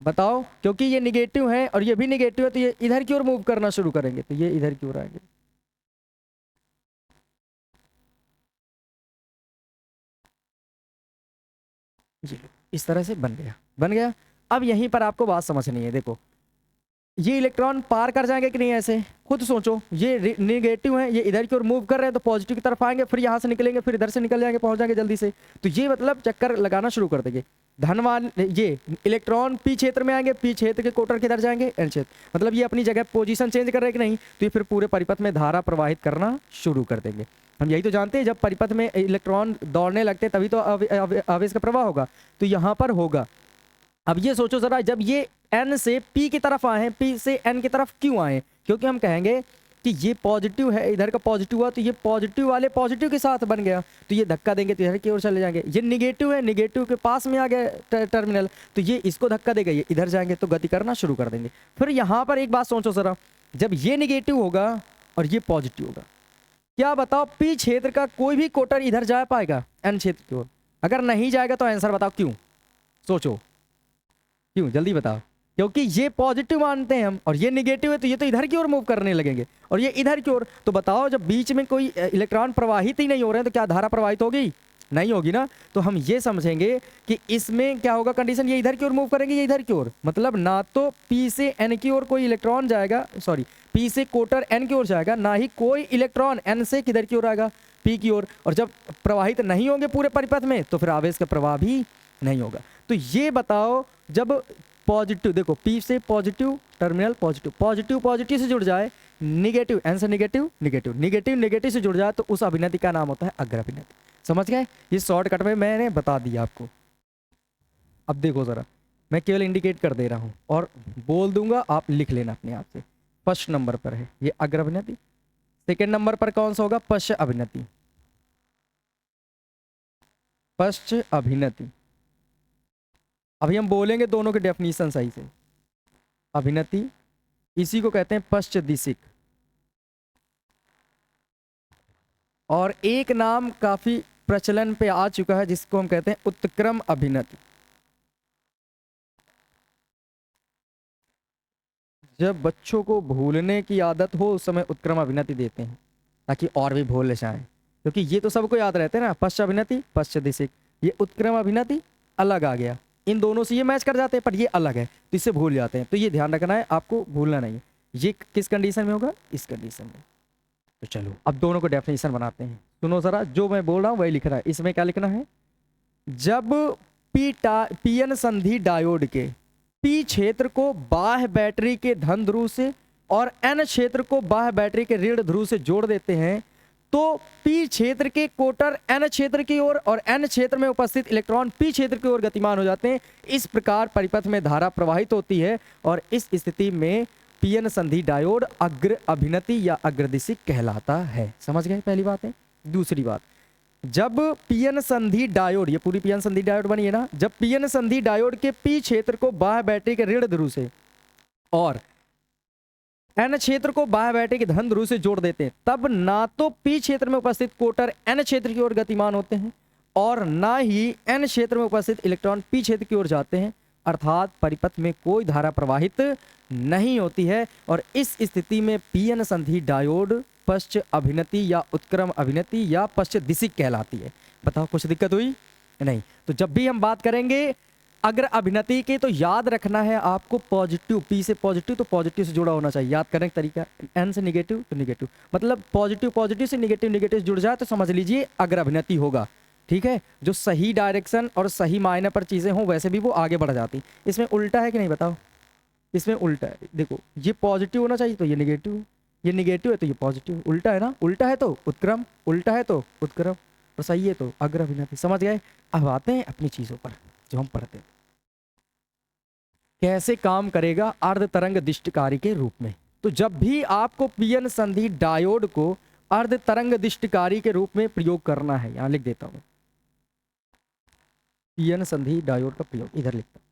[SPEAKER 1] बताओ। क्योंकि ये निगेटिव है और ये भी निगेटिव है, तो ये इधर की ओर मूव करना शुरू करेंगे, तो ये इधर की ओर आएंगे। जी, इस तरह से बन गया, बन गया। अब यहीं पर आपको बात समझनी है, देखो ये इलेक्ट्रॉन पार कर जाएंगे कि नहीं, ऐसे खुद सोचो। ये नेगेटिव है, ये इधर की ओर मूव कर रहे हैं, तो पॉजिटिव की तरफ आएंगे, फिर यहाँ से निकलेंगे, फिर इधर से निकल जाएंगे, पहुंच जाएंगे जल्दी से। तो ये मतलब चक्कर लगाना शुरू कर देंगे। धनवान ये इलेक्ट्रॉन पी क्षेत्र में आएंगे, पी क्षेत्र के कोटर किधर जाएंगे, एन क्षेत्र। मतलब ये अपनी जगह पोजीशन चेंज कर रहे हैं कि नहीं, तो ये फिर पूरे परिपथ में धारा प्रवाहित करना शुरू कर देंगे। हम यही तो जानते हैं, जब परिपथ में इलेक्ट्रॉन दौड़ने लगते हैं तभी तो आवेश का प्रवाह होगा, तो यहाँ पर होगा। अब ये सोचो जरा, जब ये एन से पी की तरफ आए हैं, पी से एन की तरफ क्यों आए, क्योंकि हम कहेंगे कि ये पॉजिटिव है, इधर का पॉजिटिव हुआ, तो ये पॉजिटिव वाले पॉजिटिव के साथ बन गया, तो ये धक्का देंगे तो इधर की ओर चले जाएंगे। ये निगेटिव है, निगेटिव के पास में आ गया टर्मिनल, तो ये इसको धक्का देगा, ये इधर जाएंगे तो गति करना शुरू कर देंगे। फिर यहाँ पर एक बात सोचो जरा, जब ये निगेटिव होगा और ये पॉजिटिव होगा, क्या बताओ पी क्षेत्र का कोई भी कोटर इधर जा पाएगा एन क्षेत्र की ओर? अगर नहीं जाएगा तो आंसर बताओ क्यों, सोचो क्यों, जल्दी बताओ। क्योंकि ये पॉजिटिव मानते हैं हम और ये निगेटिव है, तो ये तो इधर की ओर मूव करने लगेंगे और ये इधर की ओर। तो बताओ, जब बीच में कोई इलेक्ट्रॉन प्रवाहित ही नहीं हो रहे हैं तो क्या धारा प्रवाहित होगी? नहीं होगी ना। तो हम ये समझेंगे कि इसमें क्या होगा कंडीशन, ये इधर की ओर मूव करेंगे, ये इधर की ओर। मतलब ना तो पी से एन की ओर कोई इलेक्ट्रॉन जाएगा, सॉरी पी से कोटर एन की ओर जाएगा, ना ही कोई इलेक्ट्रॉन एन से किधर की ओर आएगा, पी की ओर। और जब प्रवाहित नहीं होंगे पूरे परिपथ में, तो फिर आवेश का प्रवाह भी नहीं होगा। तो ये बताओ, जब पॉजिटिव, देखो पी से positive terminal, positive positive positive से जुड़ जाए, निगेटिव एन से निगेटिव निगेटिव निगेटिव निगेटिव से जुड़ जाए, तो उस अभिनति का नाम होता है अग्र अभिनति। समझ गए? ये शॉर्टकट में मैंने बता दिया आपको। अब देखो जरा, मैं केवल इंडिकेट कर दे रहा हूं और बोल दूंगा, आप लिख लेना अपने आप से। फर्स्ट नंबर पर है ये अग्र अभिनति, सेकेंड नंबर पर कौन सा होगा, पश्च अभिनति। पश्च अभिनति, अभी हम बोलेंगे दोनों के डेफिनेशन सही से। अभिनति, इसी को कहते हैं पश्च दिशिक। और एक नाम काफी प्रचलन पे आ चुका है जिसको हम कहते हैं उत्क्रम अभिनति। जब बच्चों को भूलने की आदत हो उस समय उत्क्रम अभिनति देते हैं, ताकि और भी भूल जाएं, क्योंकि ये तो सबको याद रहते हैं ना, पश्च अभिनति पश्च दिशिक। ये उत्क्रम अभिनति अलग आ गया, इन दोनों से ये मैच कर जाते हैं, पर ये अलग है तो इससे भूल जाते हैं। तो ये ध्यान रखना है, आपको भूलना नहीं है। ये किस कंडीशन में होगा, इस कंडीशन में। तो चलो अब दोनों को डेफिनेशन बनाते हैं। सुनो जरा, जो मैं बोल रहा हूँ वही लिख रहा है। इसमें क्या लिखना है, जब पीएन संधि डायोड के पी क्षेत्र को बाह्य बैटरी के धन ध्रुव से और एन क्षेत्र को बाह्य बैटरी के ऋण ध्रुव से जोड़ देते हैं, तो पी क्षेत्र के कोटर एन क्षेत्र की ओर और एन क्षेत्र में उपस्थित इलेक्ट्रॉन पी क्षेत्र की ओर गतिमान हो जाते हैं। इस प्रकार परिपथ में धारा प्रवाहित होती है और इस स्थिति में पीएन संधि डायोड अग्र अभिनति या अग्रदिशिक कहलाता है। समझ गए? पहली बात है। दूसरी बात, जब पीएन संधि डायोड, ये पूरी पीएन संधि डायोड बनी है ना, जब पीएन संधि डायोड के पी क्षेत्र को बाह्य बैटरी के ऋण ध्रुव से और एन क्षेत्र को बाह्य बैटरी के धन ध्रुव से जोड़ देते हैं, तब ना तो पी क्षेत्र में उपस्थित कोटर एन क्षेत्र की ओर गतिमान होते हैं और ना ही एन क्षेत्र में उपस्थित इलेक्ट्रॉन पी क्षेत्र की ओर जाते हैं, अर्थात परिपथ में कोई धारा प्रवाहित नहीं होती है। और इस स्थिति में पीएन संधि डायोड पश्च अभिनति या उत्क्रम अभिनति या पश्च दिशिक कहलाती है। बताओ कुछ दिक्कत हुई नहीं? तो जब भी हम बात करेंगे अग्र अभिनति के तो याद रखना है आपको पॉजिटिव, पी से पॉजिटिव तो पॉजिटिव से जुड़ा होना चाहिए, याद करने का तरीका। एन से निगेटिव तो निगेटिव, मतलब पॉजिटिव पॉजिटिव से निगेटिव निगेटिव जुड़ जाए तो समझ लीजिए अग्र अभिनति होगा। ठीक है, जो सही डायरेक्शन और सही मायने पर चीज़ें हों वैसे भी वो आगे बढ़ जाती। इसमें उल्टा है कि नहीं बताओ, इसमें उल्टा है। देखो ये पॉजिटिव होना चाहिए तो ये निगेटिव, ये निगेटिव है तो ये पॉजिटिव, उल्टा है ना, उल्टा है तो उत्क्रम, उल्टा है तो उत्क्रम, और सही है तो अग्र अभिनति। समझ गए। अब आते हैं अपनी चीज़ों पर जो हम पढ़ते हैं। कैसे काम करेगा अर्ध तरंग दिष्टकारी के रूप में। तो जब भी आपको पीएन संधि डायोड को अर्ध तरंग दिष्टकारी के रूप में प्रयोग करना है, यहां लिख देता हूं पीएन संधि डायोड का प्रयोग, इधर लिखता हूं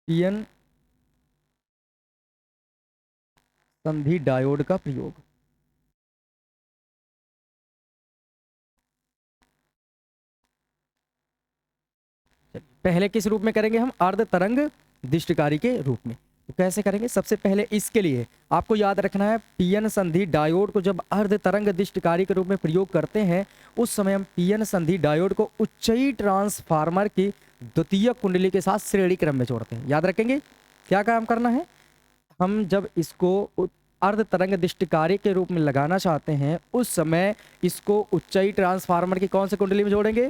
[SPEAKER 1] पीएन संधि डायोड का प्रयोग। पहले किस रूप में करेंगे हम, अर्ध तरंग दिष्टकारी के रूप में। तो कैसे करेंगे, सबसे पहले इसके लिए आपको याद रखना है पीएन संधि डायोड को जब अर्ध तरंग दिष्टकारी के रूप में प्रयोग करते हैं उस समय हम पीएन संधि डायोड को उच्चई ट्रांसफार्मर की द्वितीय कुंडली के साथ श्रेणी क्रम में जोड़ते हैं। याद रखेंगे क्या काम करना है, हम जब इसको अर्ध तरंग दिष्टकारी के रूप में लगाना चाहते हैं उस समय इसको उच्चई ट्रांसफार्मर की कौन सी कुंडली में जोड़ेंगे,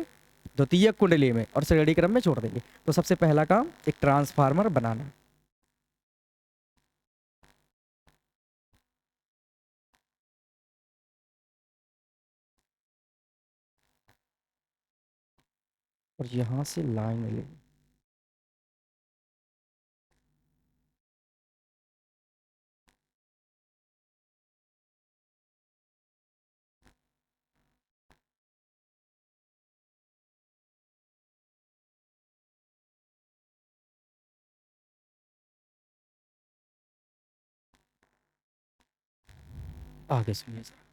[SPEAKER 1] द्वितीयक कुंडली में, और श्रेणी क्रम में छोड़ देंगे। तो सबसे पहला काम एक ट्रांसफार्मर बनाना। और यहां से लाइन लेंगे। आगे सुनिए सर।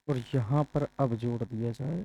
[SPEAKER 1] और यहाँ पर अब जोड़ दिया जाए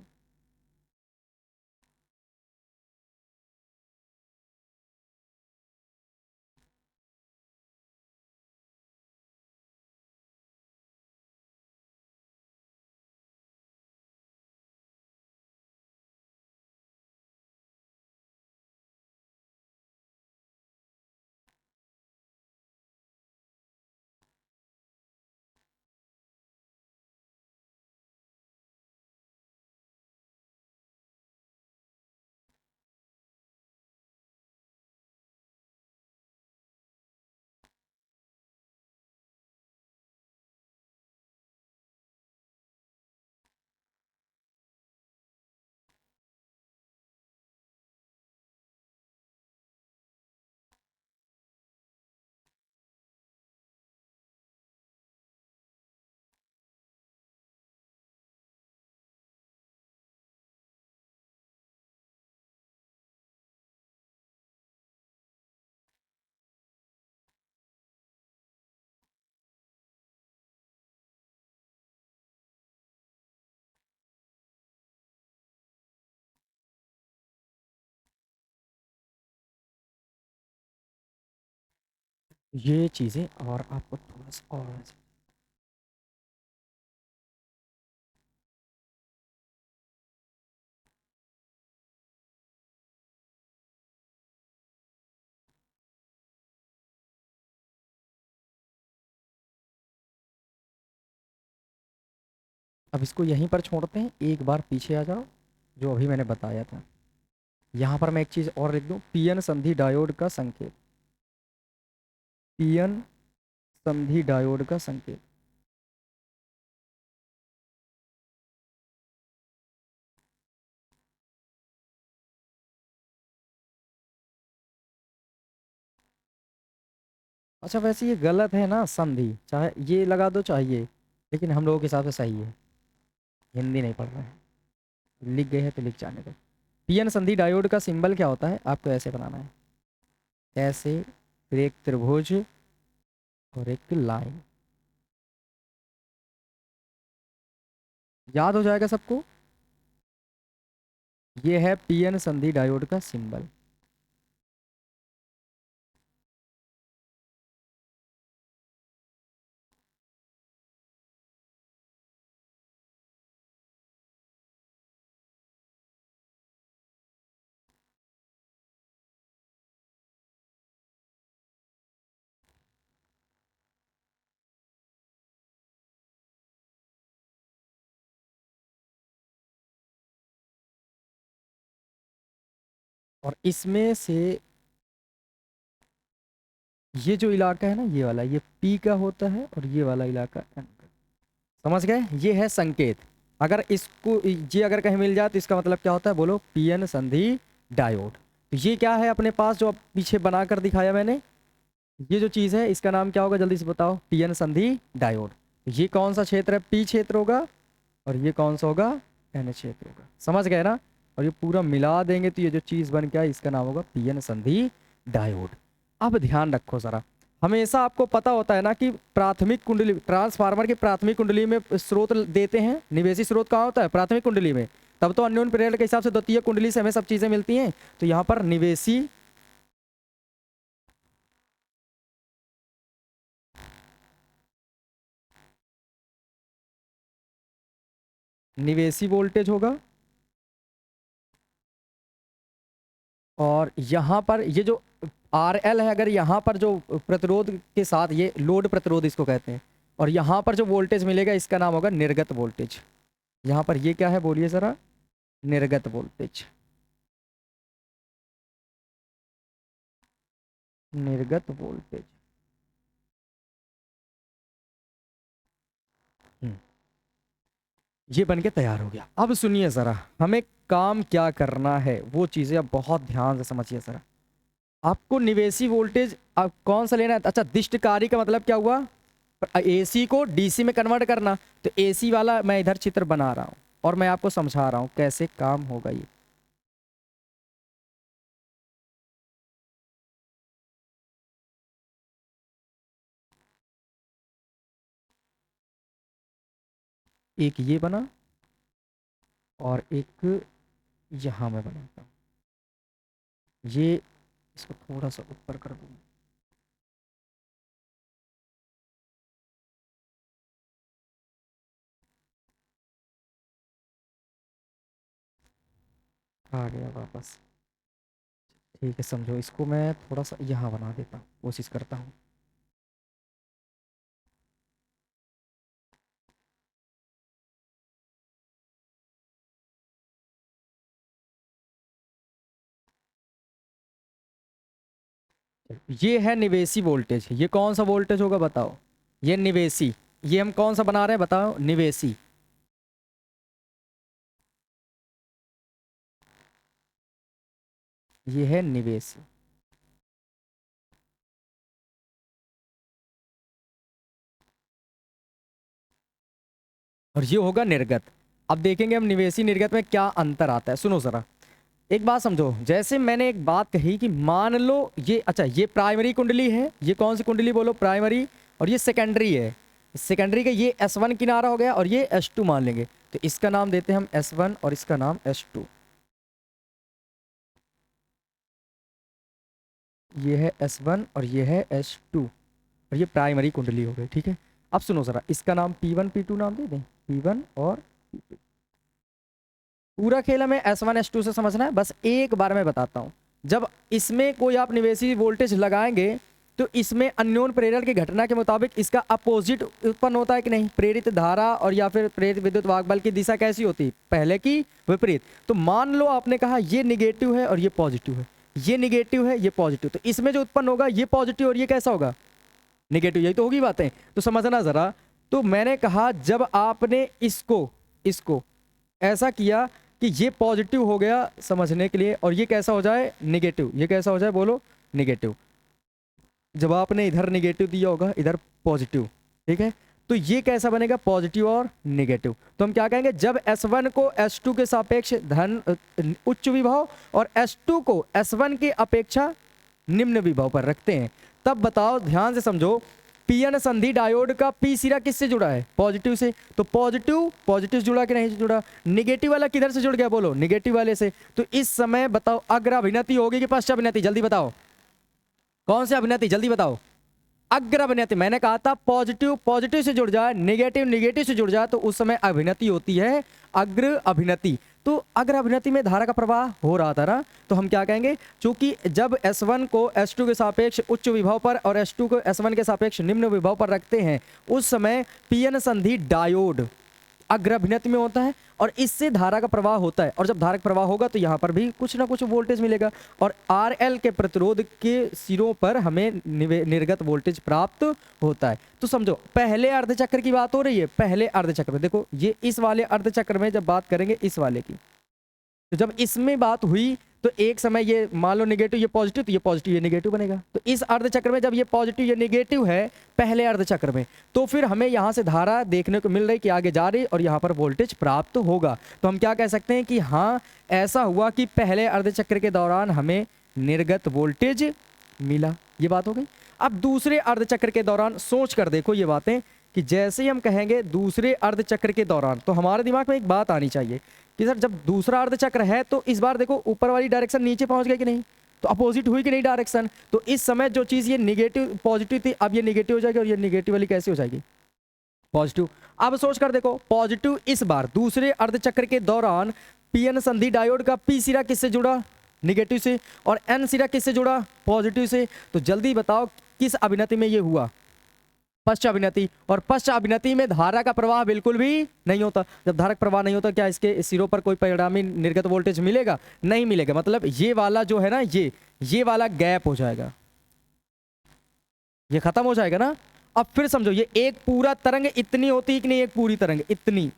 [SPEAKER 1] ये चीजें, और आपको थोड़ा सा और अब इसको यहीं पर छोड़ते हैं, एक बार पीछे आ जाओ जो अभी मैंने बताया था। यहाँ पर मैं एक चीज और लिख दूं, पीएन संधि डायोड का संकेत, पीएन संधि डायोड का संकेत। अच्छा वैसे ये गलत है ना संधि, चाहे ये लगा दो चाहिए, लेकिन हम लोगों के हिसाब से सही है, हिंदी नहीं पढ़ रहे हैं, लिख गए हैं तो लिख जाने दो। पीएन संधि डायोड का सिंबल क्या होता है, आपको ऐसे बनाना है, ऐसे, फिर एक त्रिभुज और एक लाइन। याद हो जाएगा सबको। ये है पीएन संधि डायोड का सिंबल। और इसमें से ये जो इलाका है ना, ये वाला, ये पी का होता है और ये वाला इलाका एन का। समझ गए? ये है संकेत। अगर इसको ये अगर कहीं मिल जाए तो इसका मतलब क्या होता है, बोलो? पीएन संधि डायोड। तो ये क्या है अपने पास जो अब पीछे बनाकर दिखाया मैंने, ये जो चीज़ है इसका नाम क्या होगा, जल्दी से बताओ? पीएन संधि डायोड। ये कौन सा क्षेत्र है? पी क्षेत्र होगा। और ये कौन सा होगा? एन क्षेत्र होगा। समझ गए ना? और ये पूरा मिला देंगे तो ये जो चीज़ बन के आई इसका नाम होगा पीएन संधि डायोड। अब ध्यान रखो ज़रा, हमेशा आपको पता होता है ना कि प्राथमिक कुंडली, ट्रांसफार्मर की प्राथमिक कुंडली में स्रोत देते हैं। निवेशी स्रोत कहाँ होता है? प्राथमिक कुंडली में। तब तो अन्योन्य प्रेरक के हिसाब से द्वितीय कुंडली से हमें सब चीज़ें मिलती हैं। तो यहाँ पर निवेशी निवेशी वोल्टेज होगा। और यहाँ पर ये जो आर एल है, अगर यहाँ पर जो प्रतिरोध के साथ, ये लोड प्रतिरोध इसको कहते हैं, और यहाँ पर जो वोल्टेज मिलेगा इसका नाम होगा निर्गत वोल्टेज। यहाँ पर ये क्या है बोलिए ज़रा? निर्गत वोल्टेज। निर्गत वोल्टेज। हम्म, ये बन के तैयार हो गया। अब सुनिए ज़रा, हमें काम क्या करना है वो चीज़ें अब बहुत ध्यान से समझिए ज़रा। आपको निवेशी वोल्टेज अब कौन सा लेना है? अच्छा, दिष्टकारी का मतलब क्या हुआ? एसी को डीसी में कन्वर्ट करना। तो एसी वाला मैं इधर चित्र बना रहा हूँ और मैं आपको समझा रहा हूँ कैसे काम होगा ये। एक ये बना और एक यहाँ मैं बनाता हूँ। ये इसको थोड़ा सा ऊपर कर दूँ। आ गया वापस। ठीक है, समझो, इसको मैं थोड़ा सा यहाँ बना देता हूँ, कोशिश करता हूँ। ये है निवेशी वोल्टेज। ये कौन सा वोल्टेज होगा बताओ? ये निवेशी। ये हम कौन सा बना रहे हैं बताओ? निवेशी। ये है निवेशी। और ये होगा निर्गत। अब देखेंगे हम निवेशी निर्गत में क्या अंतर आता है। सुनो जरा, एक बात समझो। जैसे मैंने एक बात कही कि मान लो ये, अच्छा, ये प्राइमरी कुंडली है। ये कौन सी कुंडली बोलो? प्राइमरी। और ये सेकेंडरी है। सेकेंडरी का ये S1 किनारा हो गया और ये S2 मान लेंगे। तो इसका नाम देते हैं हम S1 और इसका नाम S2। ये है S1 और ये है S2 और ये प्राइमरी कुंडली हो गई। ठीक है, अब सुनो जरा, इसका नाम P1 P2 नाम दे दें। P1 और P2। पूरा खेल हमें S1 S2 से समझना है। बस एक बार मैं बताता हूँ। जब इसमें कोई आप निवेशी वोल्टेज लगाएंगे तो इसमें अन्योन प्रेरण की घटना के मुताबिक इसका अपोजिट उत्पन्न होता है कि नहीं? प्रेरित धारा और या फिर प्रेरित विद्युत वाहक बल की दिशा कैसी होती है? पहले की विपरीत। तो मान लो आपने कहा ये निगेटिव है और ये पॉजिटिव है, ये निगेटिव है ये पॉजिटिव, तो इसमें जो उत्पन्न होगा ये पॉजिटिव और ये कैसा होगा? निगेटिव। यही तो होगी बातें, तो समझना जरा। तो मैंने कहा जब आपने इसको इसको ऐसा किया कि ये पॉजिटिव हो गया समझने के लिए, और ये कैसा हो जाए? निगेटिव। ये कैसा हो जाए बोलो? निगेटिव। जब आपने इधर निगेटिव दिया होगा, इधर पॉजिटिव। ठीक है, तो ये कैसा बनेगा? पॉजिटिव और निगेटिव। तो हम क्या कहेंगे? जब S1 को S2 के सापेक्ष धन उच्च विभव और S2 को S1 की अपेक्षा निम्न विभव पर रखते हैं, तब बताओ, ध्यान से समझो, पीएन संधि डायोड का पी सिरा किससे जुड़ा है? पॉजिटिव से। तो पॉजिटिव पॉजिटिव जुड़ा कि नहीं जुड़ा? निगेटिव वाला किधर से जुड़ गया? बोलो, निगेटिव वाले से। तो इस समय बताओ अग्र अभिनति होगी कि पश्च अभिनति? जल्दी बताओ, कौन सी अभिनति? जल्दी बताओ। अग्र अभिनति। मैंने कहा था पॉजिटिव पॉजिटिव से जुड़ जाए, निगेटिव निगेटिव से जुड़ जाए तो उस समय अभिनति होती है अग्र अभिनति। तो अग्र अभिनति में धारा का प्रवाह हो रहा था ना, तो हम क्या कहेंगे? चूंकि जब S1 को S2 के सापेक्ष उच्च विभव पर और S2 को S1 के सापेक्ष निम्न विभव पर रखते हैं, उस समय पीएन संधि डायोड अग्र अभिनति में होता है और इससे धारा का प्रवाह होता है। और जब धारा का प्रवाह होगा तो यहाँ पर भी कुछ ना कुछ वोल्टेज मिलेगा और RL के प्रतिरोध के सिरों पर हमें निर्गत वोल्टेज प्राप्त होता है। तो समझो, पहले अर्धचक्र की बात हो रही है। पहले अर्धचक्र में देखो, ये इस वाले अर्धचक्र में जब बात करेंगे इस वाले की, तो जब इसमें बात हुई तो एक समय ये मान लो नेगेटिव, ये पॉजिटिव, तो ये पॉजिटिव ये नेगेटिव बनेगा। तो इस अर्धचक्र में जब ये पॉजिटिव ये नेगेटिव है पहले अर्धचक्र में, तो फिर हमें यहाँ से धारा देखने को मिल रही कि आगे जा रही और यहाँ पर वोल्टेज प्राप्त होगा। तो हम क्या कह सकते हैं कि हाँ, ऐसा हुआ कि पहले अर्धचक्र के दौरान हमें निर्गत वोल्टेज मिला। ये बात हो गई। अब दूसरे अर्धचक्र के दौरान सोच कर देखो ये बातें, कि जैसे ही हम कहेंगे दूसरे अर्धचक्र के दौरान, तो हमारे दिमाग में एक बात आनी चाहिए कि सर जब दूसरा अर्धचक्र है तो इस बार देखो ऊपर वाली डायरेक्शन नीचे पहुंच गई कि नहीं, तो अपोजिट हुई कि नहीं डायरेक्शन। तो इस समय जो चीज़ ये निगेटिव पॉजिटिव थी, अब ये निगेटिव हो जाएगी और ये निगेटिव वाली कैसे हो जाएगी? पॉजिटिव। अब सोच कर देखो, पॉजिटिव इस बार दूसरे अर्धचक्र के दौरान पीएन संधि डायोड का पी सिरा किससे जुड़ा? निगेटिव से। और एन सिरा किससे जुड़ा? पॉजिटिव से। तो जल्दी बताओ किस अभिनति में ये हुआ? पश्च अभिनति। और पश्च अभिनति में धारा का प्रवाह बिल्कुल भी नहीं होता। जब धारा का प्रवाह नहीं होता, क्या इसके सिरों पर कोई परिणामी निर्गत वोल्टेज मिलेगा? नहीं मिलेगा। मतलब ये वाला जो है ना, ये वाला गैप हो जाएगा, ये खत्म हो जाएगा ना। अब फिर समझो, ये एक पूरा तरंग इतनी होती है कि नहीं? एक पूरी तरंग इतनी,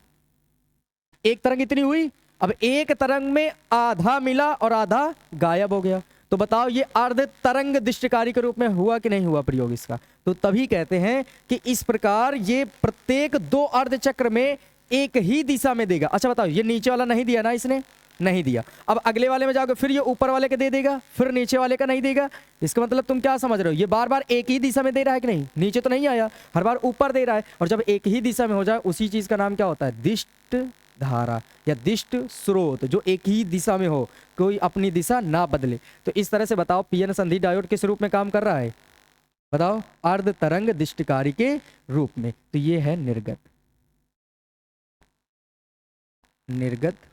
[SPEAKER 1] एक तरंग इतनी हुई। अब एक तरंग में आधा मिला और आधा गायब हो गया। तो बताओ ये अर्ध तरंग दृष्टिकारी के रूप में हुआ कि नहीं हुआ प्रयोग इसका? तो तभी कहते हैं कि इस प्रकार ये प्रत्येक दो अर्धचक्र में एक ही दिशा में देगा। अच्छा बताओ, ये नीचे वाला नहीं दिया ना इसने? नहीं दिया। अब अगले वाले में जाओगे फिर ये ऊपर वाले का दे देगा, फिर नीचे वाले का नहीं देगा। इसका मतलब तुम क्या समझ रहे हो? ये बार बार एक ही दिशा में दे रहा है कि नहीं? नीचे तो नहीं आया, हर बार ऊपर दे रहा है। और जब एक ही दिशा में हो जाए उसी चीज का नाम क्या होता है? दिष्ट धारा या दिष्ट स्रोत, जो एक ही दिशा में हो, कोई अपनी दिशा ना बदले। तो इस तरह से बताओ पीएन संधि डायोड किस रूप में काम कर रहा है? बताओ, अर्ध तरंग दृष्टिकारी के रूप में। तो ये है निर्गत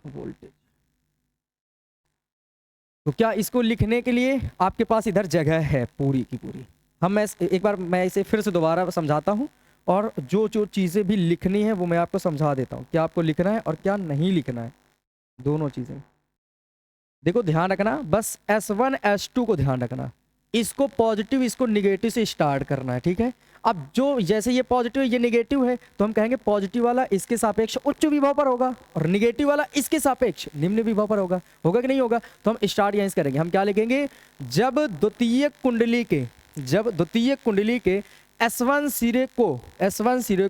[SPEAKER 1] वोल्टेज। तो क्या इसको लिखने के लिए आपके पास इधर जगह है पूरी की पूरी? एक बार मैं इसे फिर से दोबारा समझाता हूँ और जो जो चीज़ें भी लिखनी है वो मैं आपको समझा देता हूँ, क्या आपको लिखना है और क्या नहीं लिखना है, दोनों चीज़ें। देखो ध्यान रखना, बस S1 S2 को ध्यान रखना, इसको पॉजिटिव इसको निगेटिव से स्टार्ट करना है, ठीक है। अब जो जैसे ये पॉजिटिव ये निगेटिव है तो हम कहेंगे पॉजिटिव वाला इसके सापेक्ष उच्च विभव पर होगा और निगेटिव वाला इसके सापेक्ष निम्न विभव पर होगा। होगा कि नहीं होगा? तो हम स्टार्ट यहीं से करेंगे। हम क्या लिखेंगे? जब द्वितीय कुंडली के S1 सिरे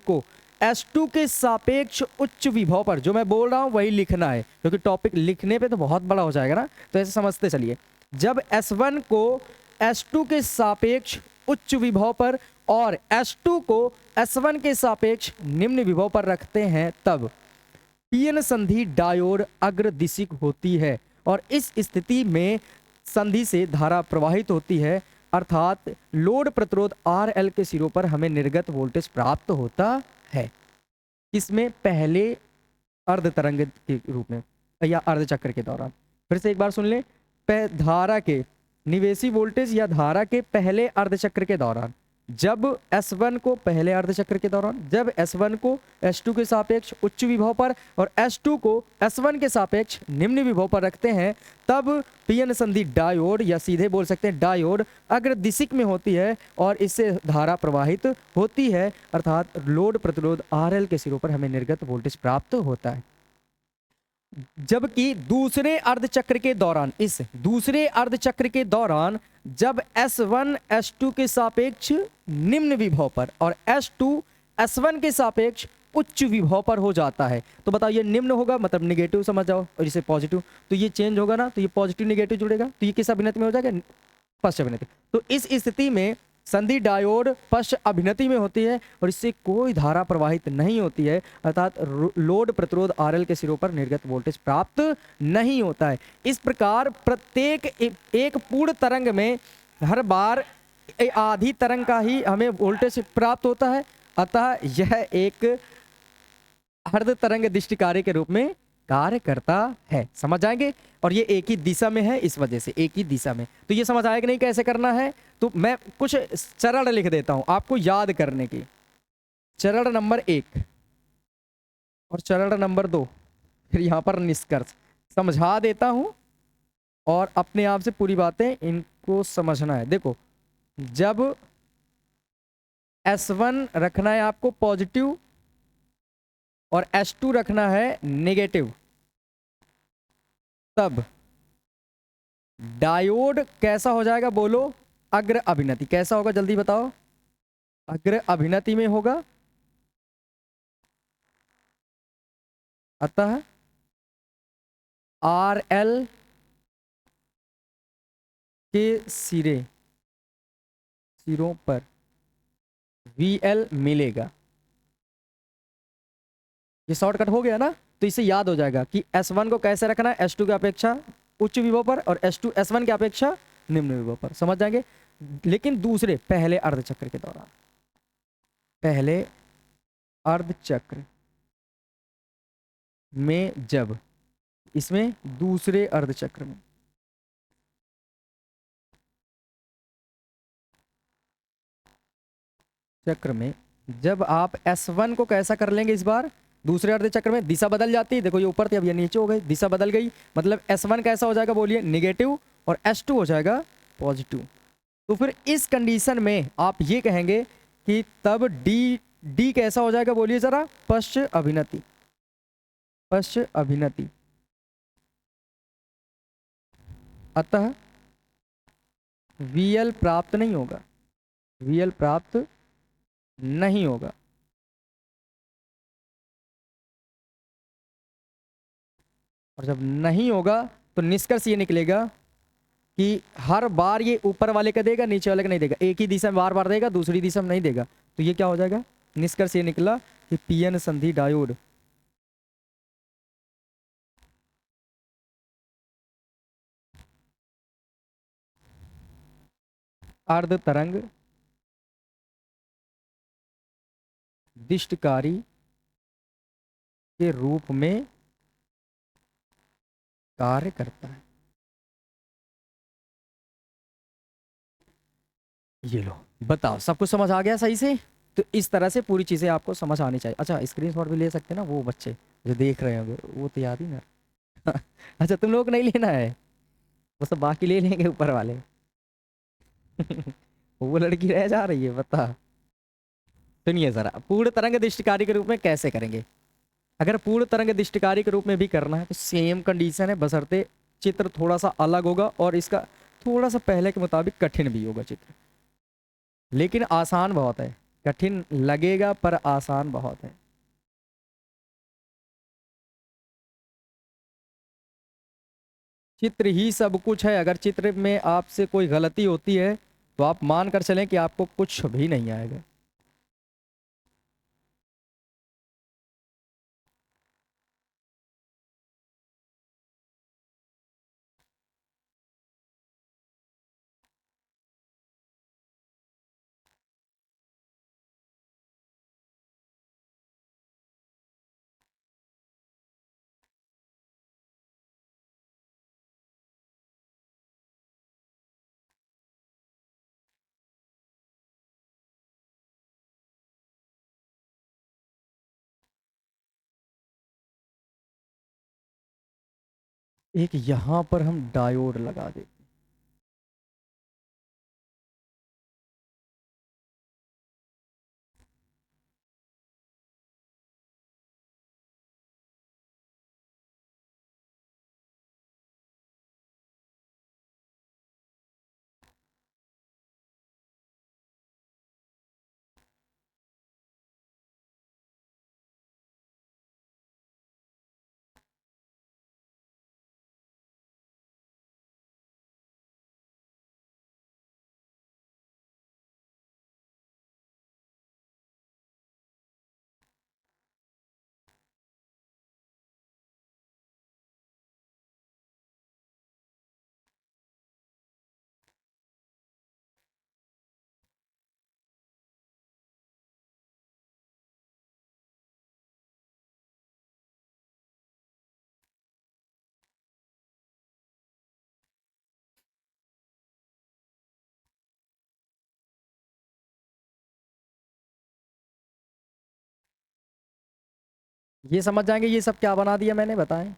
[SPEAKER 1] को S2 के सापेक्ष उच्च विभव पर, जो मैं बोल रहा हूं वही लिखना है क्योंकि टॉपिक लिखने पे तो बहुत बड़ा हो जाएगा ना, तो ऐसे समझते चलिए। जब S1 को S2 के सापेक्ष उच्च विभव पर और S2 को S1 के सापेक्ष निम्न विभव पर रखते हैं, तब पीएन संधि डायोड अग्रदिशिक होती है और इस स्थिति में संधि से धारा प्रवाहित होती है, अर्थात लोड प्रतिरोध RL के सिरों पर हमें निर्गत वोल्टेज प्राप्त होता है। इसमें पहले अर्ध तरंग के रूप में या अर्धचक्र के दौरान। फिर से एक बार सुन लें, धारा के निवेशी वोल्टेज या धारा के पहले अर्धचक्र के दौरान, जब S1 को पहले अर्धचक्र के दौरान, जब S1 को S2 के सापेक्ष उच्च विभव पर और S2 को S1 के सापेक्ष निम्न विभव पर रखते हैं, तब पीएन संधि डायोड या सीधे बोल सकते हैं डायोड अग्रदिशिक में होती है और इससे धारा प्रवाहित होती है, अर्थात लोड प्रतिरोध RL के सिरों पर हमें निर्गत वोल्टेज प्राप्त होता है। जबकि दूसरे अर्धचक्र के दौरान, इस दूसरे अर्धचक्र के दौरान जब S1 S2 के सापेक्ष निम्न विभव पर और S2 S1 के सापेक्ष उच्च विभव पर हो जाता है, तो बताओ ये निम्न होगा मतलब निगेटिव समझ जाओ और इसे पॉजिटिव, तो ये चेंज होगा ना, तो ये पॉजिटिव निगेटिव जुड़ेगा, तो ये किस अभिनति में हो जाएगा? पश्च अभिनति। तो इस स्थिति में संधि डायोड पश्च अभिनति में होती है और इससे कोई धारा प्रवाहित नहीं होती है, अर्थात लोड प्रतिरोध RL के सिरों पर निर्गत वोल्टेज प्राप्त नहीं होता है। इस प्रकार प्रत्येक एक पूर्ण तरंग में हर बार आधी तरंग का ही हमें वोल्टेज प्राप्त होता है, अतः यह एक अर्ध तरंग दृष्टि कार्य के रूप में कार्य करता है। समझ जाएंगे? और ये एक ही दिशा में है, इस वजह से एक ही दिशा में। तो ये समझ आएगा नहीं कैसे करना है? तो मैं कुछ चरण लिख देता हूं आपको याद करने की। चरण नंबर 1 और चरण नंबर 2, फिर यहां पर निष्कर्ष समझा देता हूं और अपने आप से पूरी बातें इनको समझना है। देखो, जब S1 रखना है आपको पॉजिटिव और S2 रखना है नेगेटिव, तब डायोड कैसा हो जाएगा बोलो? अग्र अभिनति। कैसा होगा जल्दी बताओ? अग्र अभिनति में होगा, अतः RL के सिरों पर VL मिलेगा। ये शॉर्टकट हो गया ना? तो इसे याद हो जाएगा कि S1 को कैसे रखना है, S2 की अपेक्षा उच्च विभव पर और S2 S1 की अपेक्षा निम्न विभव पर। समझ जाएंगे? लेकिन दूसरे पहले अर्धचक्र के दौरान, पहले अर्धचक्र में, जब इसमें दूसरे अर्धचक्र में चक्र में जब आप S1 को कैसा कर लेंगे, इस बार दूसरे अर्धचक्र में दिशा बदल जाती है। देखो ये ऊपर थी, अब ये नीचे हो गई, दिशा बदल गई। मतलब S1 कैसा हो जाएगा बोलिए? नेगेटिव, और S2 हो जाएगा पॉजिटिव। तो फिर इस कंडीशन में आप ये कहेंगे कि तब डी कैसा हो जाएगा बोलिए जरा? पश्च अभिनति, पश्च अभिनति। अतः VL प्राप्त नहीं होगा, VL प्राप्त नहीं होगा। और जब नहीं होगा तो निष्कर्ष ये निकलेगा कि हर बार ये ऊपर वाले का देगा, नीचे वाले का नहीं देगा। एक ही दिशा में बार बार देगा, दूसरी दिशा में नहीं देगा। तो ये क्या हो जाएगा? निष्कर्ष ये निकला कि PN संधि डायोड अर्ध तरंग दिष्टकारी के रूप में कार्य करता है। ये लो, बताओ सब कुछ समझ आ गया सही से? तो इस तरह से पूरी चीजें आपको समझ आनी चाहिए। अच्छा, स्क्रीनशॉट भी ले सकते हैं ना वो बच्चे जो देख रहे होंगे, वो तो याद ही ना। अच्छा, तुम लोग नहीं लेना है, वो सब बाकी ले लेंगे ऊपर वाले। वो लड़की रह जा रही है, बता। सुनिए जरा, पूर्ण तरंग दृष्टिकारी के रूप में कैसे करेंगे? अगर पूर्ण तरंग दृष्टिकारी के रूप में भी करना है तो सेम कंडीशन है, बशर्ते चित्र थोड़ा सा अलग होगा और इसका थोड़ा सा पहले के मुताबिक कठिन भी होगा चित्र, लेकिन आसान बहुत है। कठिन लगेगा पर आसान बहुत है। चित्र ही सब कुछ है। अगर चित्र में आपसे कोई गलती होती है तो आप मान कर चलें कि आपको कुछ भी नहीं आएगा। एक यहां पर हम डायोड लगा देते ये समझ जाएंगे ये सब क्या बना दिया मैंने, बताएं।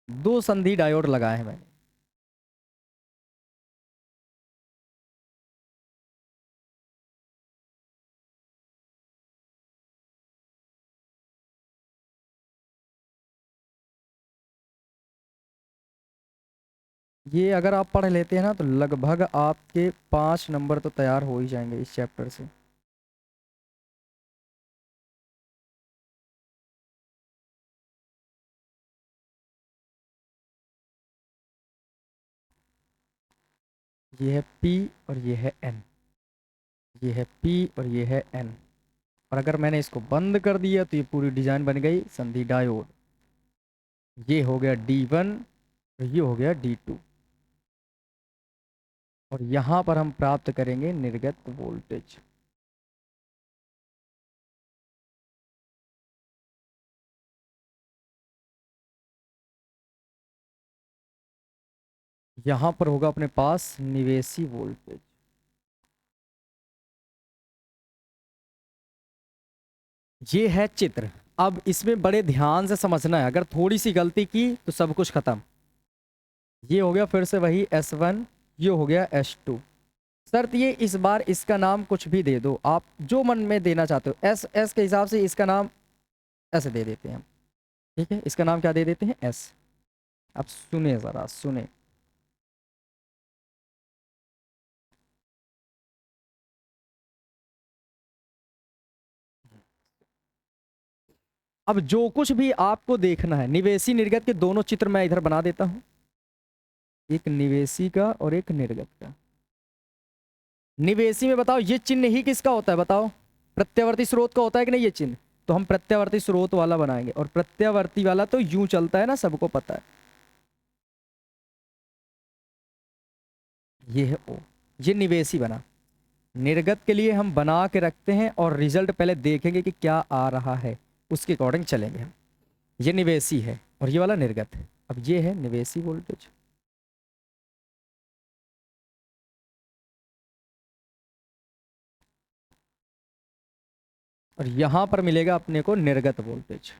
[SPEAKER 1] दो संधि डायोड लगाए हैं मैंने। ये अगर आप पढ़ लेते हैं ना तो लगभग आपके 5 नंबर तो तैयार हो ही जाएंगे इस चैप्टर से। ये है P और ये है N, ये है P और ये है N। और अगर मैंने इसको बंद कर दिया तो ये पूरी डिजाइन बन गई संधि डायोड। ये हो गया D1 और ये हो गया D2। और यहां पर हम प्राप्त करेंगे निर्गत वोल्टेज। यहां पर होगा अपने पास निवेशी वोल्टेज। ये है चित्र। अब इसमें बड़े ध्यान से समझना है, अगर थोड़ी सी गलती की तो सब कुछ खत्म। ये हो गया फिर से वही S1, ये हो गया S2। शर्त ये इस बार इसका नाम कुछ भी दे दो, आप जो मन में देना चाहते हो। एस के हिसाब से इसका नाम ऐसे दे देते हैं हम। ठीक है, इसका नाम क्या दे देते हैं, S। अब सुने जरा सुने। अब जो कुछ भी आपको देखना है, निवेशी निर्गत के दोनों चित्र मैं इधर बना देता हूं, एक निवेशी का और एक निर्गत का। निवेशी में बताओ ये चिन्ह ही किसका होता है, बताओ। प्रत्यावर्ती स्रोत का होता है कि नहीं ये चिन्ह। तो हम प्रत्यावर्ती स्रोत वाला बनाएंगे, और प्रत्यावर्ती वाला तो यूं चलता है ना, सबको पता है। ये है O, ये निवेशी बना। निर्गत के लिए हम बना के रखते हैं और रिजल्ट पहले देखेंगे कि क्या आ रहा है, उसके अकॉर्डिंग चलेंगे हम। ये निवेशी है और ये वाला निर्गत है। अब ये है निवेशी वोल्टेज, और यहां पर मिलेगा अपने को निर्गत वोल्टेज।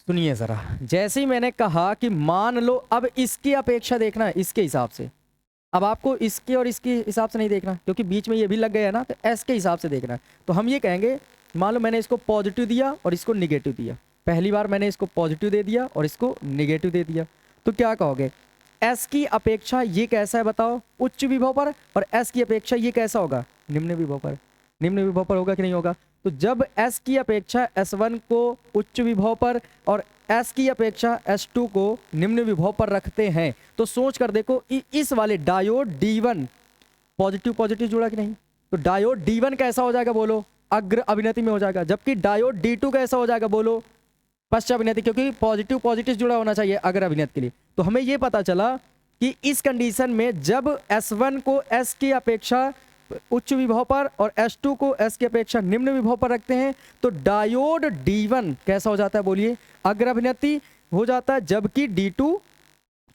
[SPEAKER 1] सुनिए जरा, जैसे ही मैंने कहा कि मान लो, अब इसकी अपेक्षा देखना है इसके हिसाब से। अब आपको इसके और इसके हिसाब से नहीं देखना, क्योंकि बीच में ये भी लग गया ना, तो एस के हिसाब से देखना है। तो हम ये कहेंगे, मान लो मैंने इसको पॉजिटिव दिया और इसको निगेटिव दिया। पहली बार मैंने इसको पॉजिटिव दे दिया और इसको निगेटिव दे दिया, तो क्या कहोगे, एस की अपेक्षा ये कैसा है बताओ, उच्च विभव पर, और एस की अपेक्षा ये कैसा होगा, निम्न विभव पर। निम्न विभव पर होगा कि नहीं होगा। तो जब एस की अपेक्षा S1 को उच्च विभव पर और एस की अपेक्षा S2 को निम्न विभव पर रखते हैं, तो सोच कर देखो इस वाले डायोड D1 पॉजिटिव पॉजिटिव जुड़ा कि नहीं। तो डायोड D1 कैसा हो जाएगा बोलो, अग्र अभिनति में हो जाएगा। जबकि डायोड D2 कैसा हो जाएगा बोलो, पश्चात अभिनति, क्योंकि पॉजिटिव पॉजिटिव जुड़ा होना चाहिए अग्र अभिनति के लिए। तो हमें यह पता चला कि इस कंडीशन में जब S1 को S की अपेक्षा उच्च विभव पर और S2 को S की अपेक्षा निम्न विभव पर रखते हैं, तो डायोड D1 कैसा हो जाता है बोलिए, अग्र अभिनति हो जाता है, जबकि D2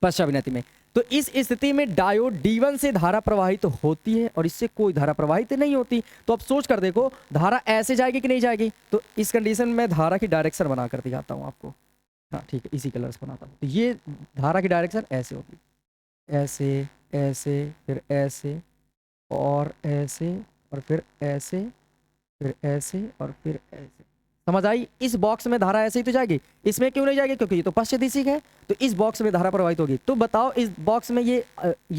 [SPEAKER 1] पश्चात अभिनति में। तो इस स्थिति में डायोड D1 से धारा प्रवाहित तो होती है और इससे कोई धारा प्रवाहित नहीं होती। तो अब सोच कर देखो, धारा ऐसे जाएगी कि नहीं जाएगी। तो इस कंडीशन में धारा की डायरेक्शन बना कर दिखाता हूं आपको। हाँ ठीक है, इसी कलर से बनाता हूं। तो ये धारा की डायरेक्शन ऐसे होगी, ऐसे ऐसे फिर ऐसे और ऐसे और फिर ऐसे फिर ऐसे और फिर ऐसे। समझ आई। इस बॉक्स में धारा ऐसे ही तो जाएगी, इसमें क्यों नहीं जाएगी, क्योंकि ये तो पश्चात दिशा है। तो इस बॉक्स में धारा प्रवाहित होगी। तो बताओ इस बॉक्स में ये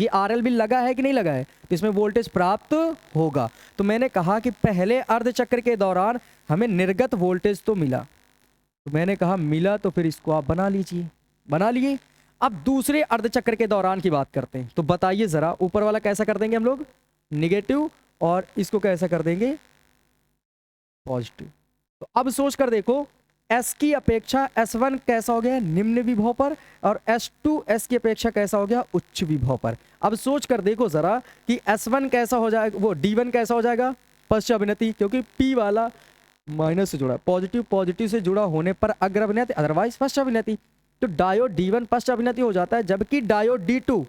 [SPEAKER 1] RL भी लगा है कि नहीं लगा है, तो इसमें वोल्टेज प्राप्त होगा। तो मैंने कहा कि पहले अर्धचक्र के दौरान हमें निर्गत वोल्टेज तो मिला, तो मैंने कहा मिला तो फिर इसको आप बना लीजिए, बना लिए। अब दूसरे अर्धचक्र के दौरान की बात करते हैं। तो बताइए जरा, ऊपर वाला कैसा कर देंगे हम लोग, निगेटिव, और इसको कैसा कर देंगे, पॉजिटिव। तो अब सोच कर देखो, S की अपेक्षा S1 कैसा हो गया, निम्न विभव पर, और S2 S की अपेक्षा कैसा हो गया, उच्च विभव पर। अब सोच कर देखो जरा कि S1 कैसा हो जाएगा, वो D1 कैसा हो जाएगा, पश्चात अभिनति, क्योंकि P वाला माइनस से जुड़ा, पॉजिटिव पॉजिटिव से जुड़ा होने पर अग्र अभिनति, अदरवाइज पश्चात अभिनति। तो डायोड D1 पश्च अभिनति हो जाता है, जबकि डायोड D2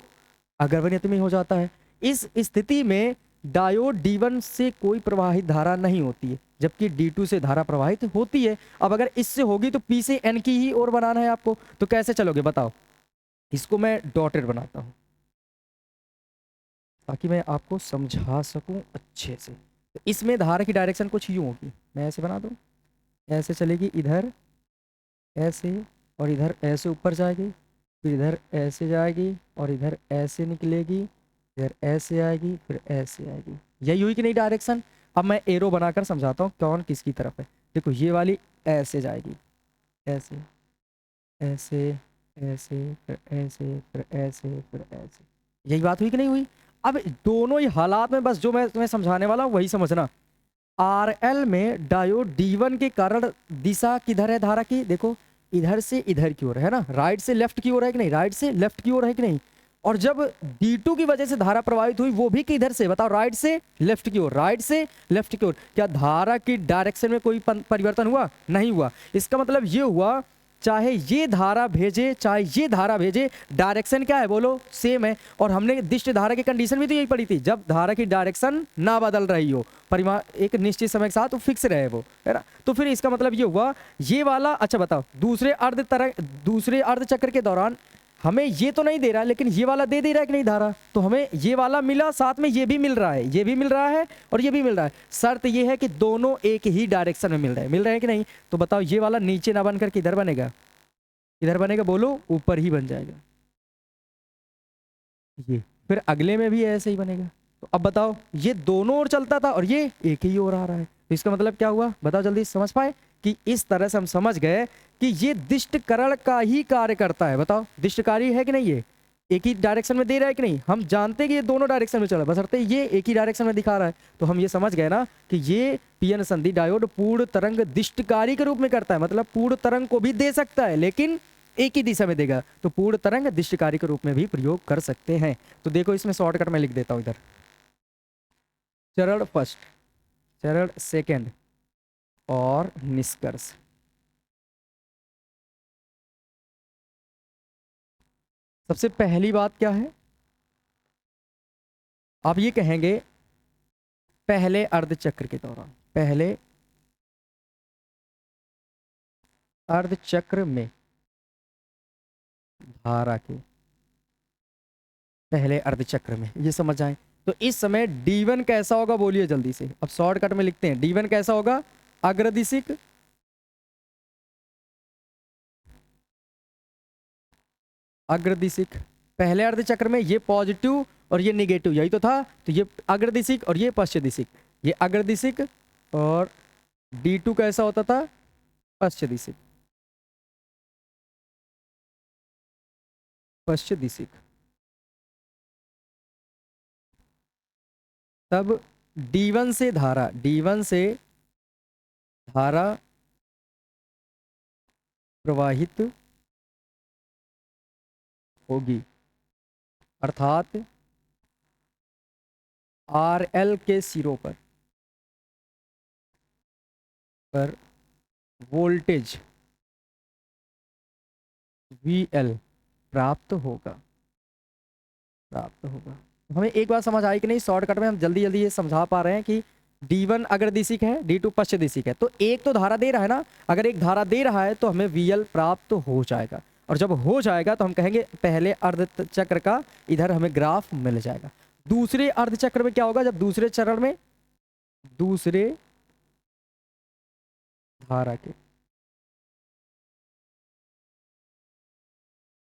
[SPEAKER 1] अग्रवनियत में हो जाता है। इस स्थिति में डायोड D1 से कोई प्रवाहित धारा नहीं होती है, जबकि D2 से धारा प्रवाहित होती है। अब अगर इससे होगी तो P से N की ही ओर बनाना है आपको, तो कैसे चलोगे बताओ। इसको मैं डॉटेड बनाता हूं ताकि मैं आपको समझा सकूं अच्छे से। तो इसमें धारा की डायरेक्शन कुछ यूं होगी, मैं ऐसे बना दूं, ऐसे चलेगी इधर ऐसे, और इधर ऐसे ऊपर जाएगी, फिर इधर ऐसे जाएगी और इधर ऐसे निकलेगी, इधर ऐसे आएगी, फिर ऐसे आएगी। यही हुई कि नहीं डायरेक्शन। अब मैं एरो बनाकर समझाता हूँ कौन किसकी तरफ है। देखो ये वाली ऐसे जाएगी, ऐसे ऐसे ऐसे, फिर ऐसे, फिर ऐसे, फिर ऐसे। यही बात हुई कि नहीं हुई। अब दोनों ही हालात में बस जो मैं तुम्हें समझाने वाला हूँ वही समझना। RL में डायोड D1 के कारण दिशा किधर है धारा की, देखो इधर से इधर की ओर है ना, राइट से लेफ्ट की ओर है कि नहीं, राइट से लेफ्ट की ओर है कि नहीं। और जब D2 की वजह से धारा प्रवाहित हुई वो भी किधर से बताओ, राइट से लेफ्ट की ओर, राइट से लेफ्ट की ओर। क्या धारा की डायरेक्शन में कोई परिवर्तन हुआ, नहीं हुआ। इसका मतलब ये हुआ चाहे ये धारा भेजे चाहे ये धारा भेजे, डायरेक्शन क्या है बोलो, सेम है। और हमने दिष्ट धारा की कंडीशन भी तो यही पढ़ी थी, जब धारा की डायरेक्शन ना बदल रही हो, परिमाण एक निश्चित समय के साथ वो फिक्स रहे वो, है ना। तो फिर इसका मतलब ये हुआ ये वाला, अच्छा बताओ दूसरे अर्ध चक्र के दौरान हमें ये तो नहीं दे रहा है, लेकिन ये वाला दे रहा है कि नहीं धारा, तो हमें ये वाला मिला, साथ में ये भी मिल रहा है, ये भी मिल रहा है और ये भी मिल रहा है। शर्त ये है कि दोनों एक ही डायरेक्शन में मिल रहे हैं कि नहीं। तो बताओ ये वाला नीचे ना बनकर किधर बनेगा, किधर बनेगा बोलो, ऊपर ही बन जाएगा ये। फिर अगले में भी ऐसे ही बनेगा। तो अब बताओ ये दोनों ओर चलता था और ये एक ही ओर आ रहा है, तो इसका मतलब क्या हुआ बताओ जल्दी समझ पाए। कि इस तरह से हम समझ गए कि ये दिष्टकरण का ही कार्य करता है। बताओ दिष्टकारी है कि नहीं, ये एक ही डायरेक्शन में दे रहा है कि नहीं। हम जानते हैं कि ये दोनों डायरेक्शन में चल रहा है, बशर्ते ये एक ही डायरेक्शन में दिखा रहा है। तो हम ये समझ गए ना कि ये पीएन संधि डायोड पूर्ण तरंग दिष्टकारी के रूप में करता है, मतलब पूर्ण तरंग को भी दे सकता है लेकिन एक ही दिशा में देगा, तो पूर्ण तरंग दिष्टकारी के रूप में भी प्रयोग कर सकते हैं। तो देखो इसमें शॉर्टकट में लिख देता हूं इधर, चरण फर्स्ट, चरण सेकेंड और निष्कर्ष। सबसे पहली बात क्या है, आप ये कहेंगे पहले अर्धचक्र के दौरान, पहले अर्धचक्र में धारा के पहले अर्धचक्र में, ये समझ आए। तो इस समय D1 कैसा होगा बोलिए जल्दी से। अब शॉर्टकट में लिखते हैं, D1 कैसा होगा, अग्रदिशिक, अग्रदिशिक। पहले अर्धचक्र में ये पॉजिटिव और ये निगेटिव, यही तो था। तो ये अग्रदिशिक और ये पश्चदिशिक, ये अग्रदिशिक। और D2 कैसा होता था, पश्चदिशिक, पश्चदिशिक। तब D1 से धारा, D1 से धारा प्रवाहित होगी, अर्थात RL के सिरों पर वोल्टेज VL प्राप्त होगा, प्राप्त होगा। हमें एक बात समझ आई कि नहीं, शॉर्टकट में हम जल्दी जल्दी ये समझा पा रहे हैं कि D1 अग्रदिशिक है, D2 पश्चदिशिक है। तो एक तो धारा दे रहा है ना, अगर एक धारा दे रहा है तो हमें VL प्राप्त हो जाएगा। और जब हो जाएगा तो हम कहेंगे पहले अर्धचक्र का इधर हमें ग्राफ मिल जाएगा। दूसरे अर्धचक्र में क्या होगा, जब दूसरे चरण में दूसरे धारा के,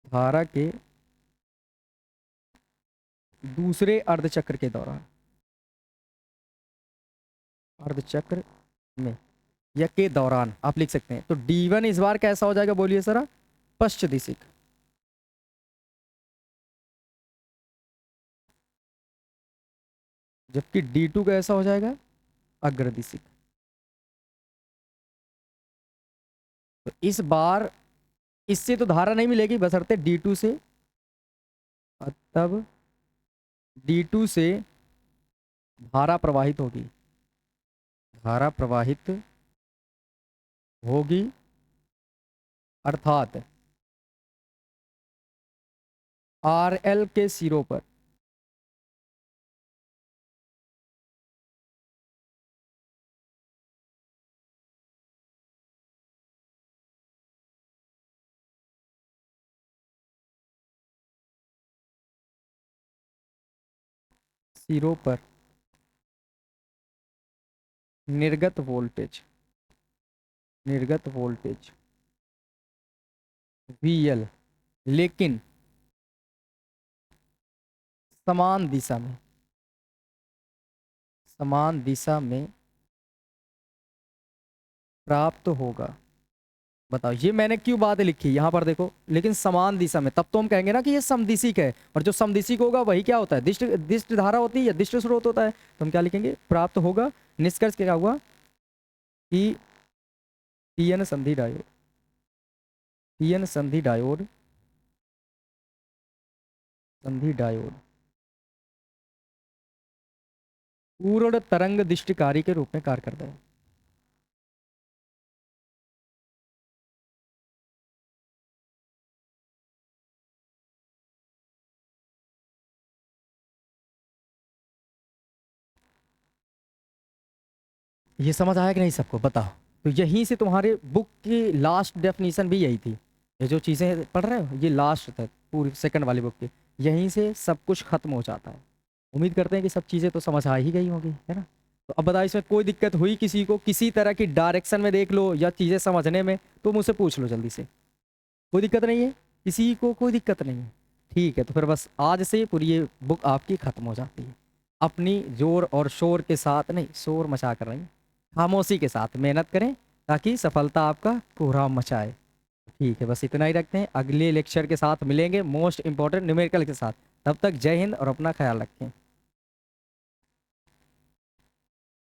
[SPEAKER 1] धारा के दूसरे अर्धचक्र के दौरान, अर्धचक्र में या के दौरान आप लिख सकते हैं। तो D1 इस बार कैसा हो जाएगा बोलिए सर, पश्चदिशिक। जबकि D2 कैसा हो जाएगा, अग्रदिशिक। तो इस बार इससे तो धारा नहीं मिलेगी बशर्ते D2 से, तब D2 से धारा प्रवाहित होगी, धारा प्रवाहित होगी, अर्थात RL के सिरों पर। सिरों पर निर्गत वोल्टेज, निर्गत वोल्टेज VL, लेकिन समान दिशा में, समान दिशा में प्राप्त होगा। बताओ ये मैंने क्यों बात लिखी यहाँ पर देखो, लेकिन समान दिशा में, तब तो हम कहेंगे ना कि ये समदिशिक है, और जो समदिशिक होगा वही क्या होता है, दिष्ट दिष्ट धारा होती है या दिष्ट स्रोत होता है। तो हम क्या लिखेंगे, प्राप्त होगा। निष्कर्ष क्या हुआ कि पीएन संधि डायोड, पीएन संधि डायोड, संधि डायोड पूर्ण तरंग दिष्टकारी के रूप में कार्य करता है। ये समझ आया कि नहीं सबको, बताओ। तो यहीं से तुम्हारे बुक की लास्ट डेफिनेशन भी यही थी, ये जो चीज़ें पढ़ रहे हो ये लास्ट तक पूरी सेकंड वाली बुक की, यहीं से सब कुछ खत्म हो जाता है। उम्मीद करते हैं कि सब चीज़ें तो समझ आ ही गई होंगी, है ना। तो अब बताओ, इसमें कोई दिक्कत हुई किसी को, किसी तरह की डायरेक्शन में देख लो या चीज़ें समझने में, तो मुझसे पूछ लो जल्दी से। कोई दिक्कत नहीं है, किसी को कोई दिक्कत नहीं है। ठीक है, तो फिर बस आज से पूरी ये बुक आपकी खत्म हो जाती है। अपनी जोर और शोर के साथ नहीं, शोर मचा कर नहीं, खामोशी के साथ मेहनत करें ताकि सफलता आपका कोहराम मचाए। ठीक है, बस इतना ही रखते हैं। अगले लेक्चर के साथ मिलेंगे मोस्ट इंपॉर्टेंट न्यूमेरिकल के साथ। तब तक जय हिंद और अपना ख्याल रखें।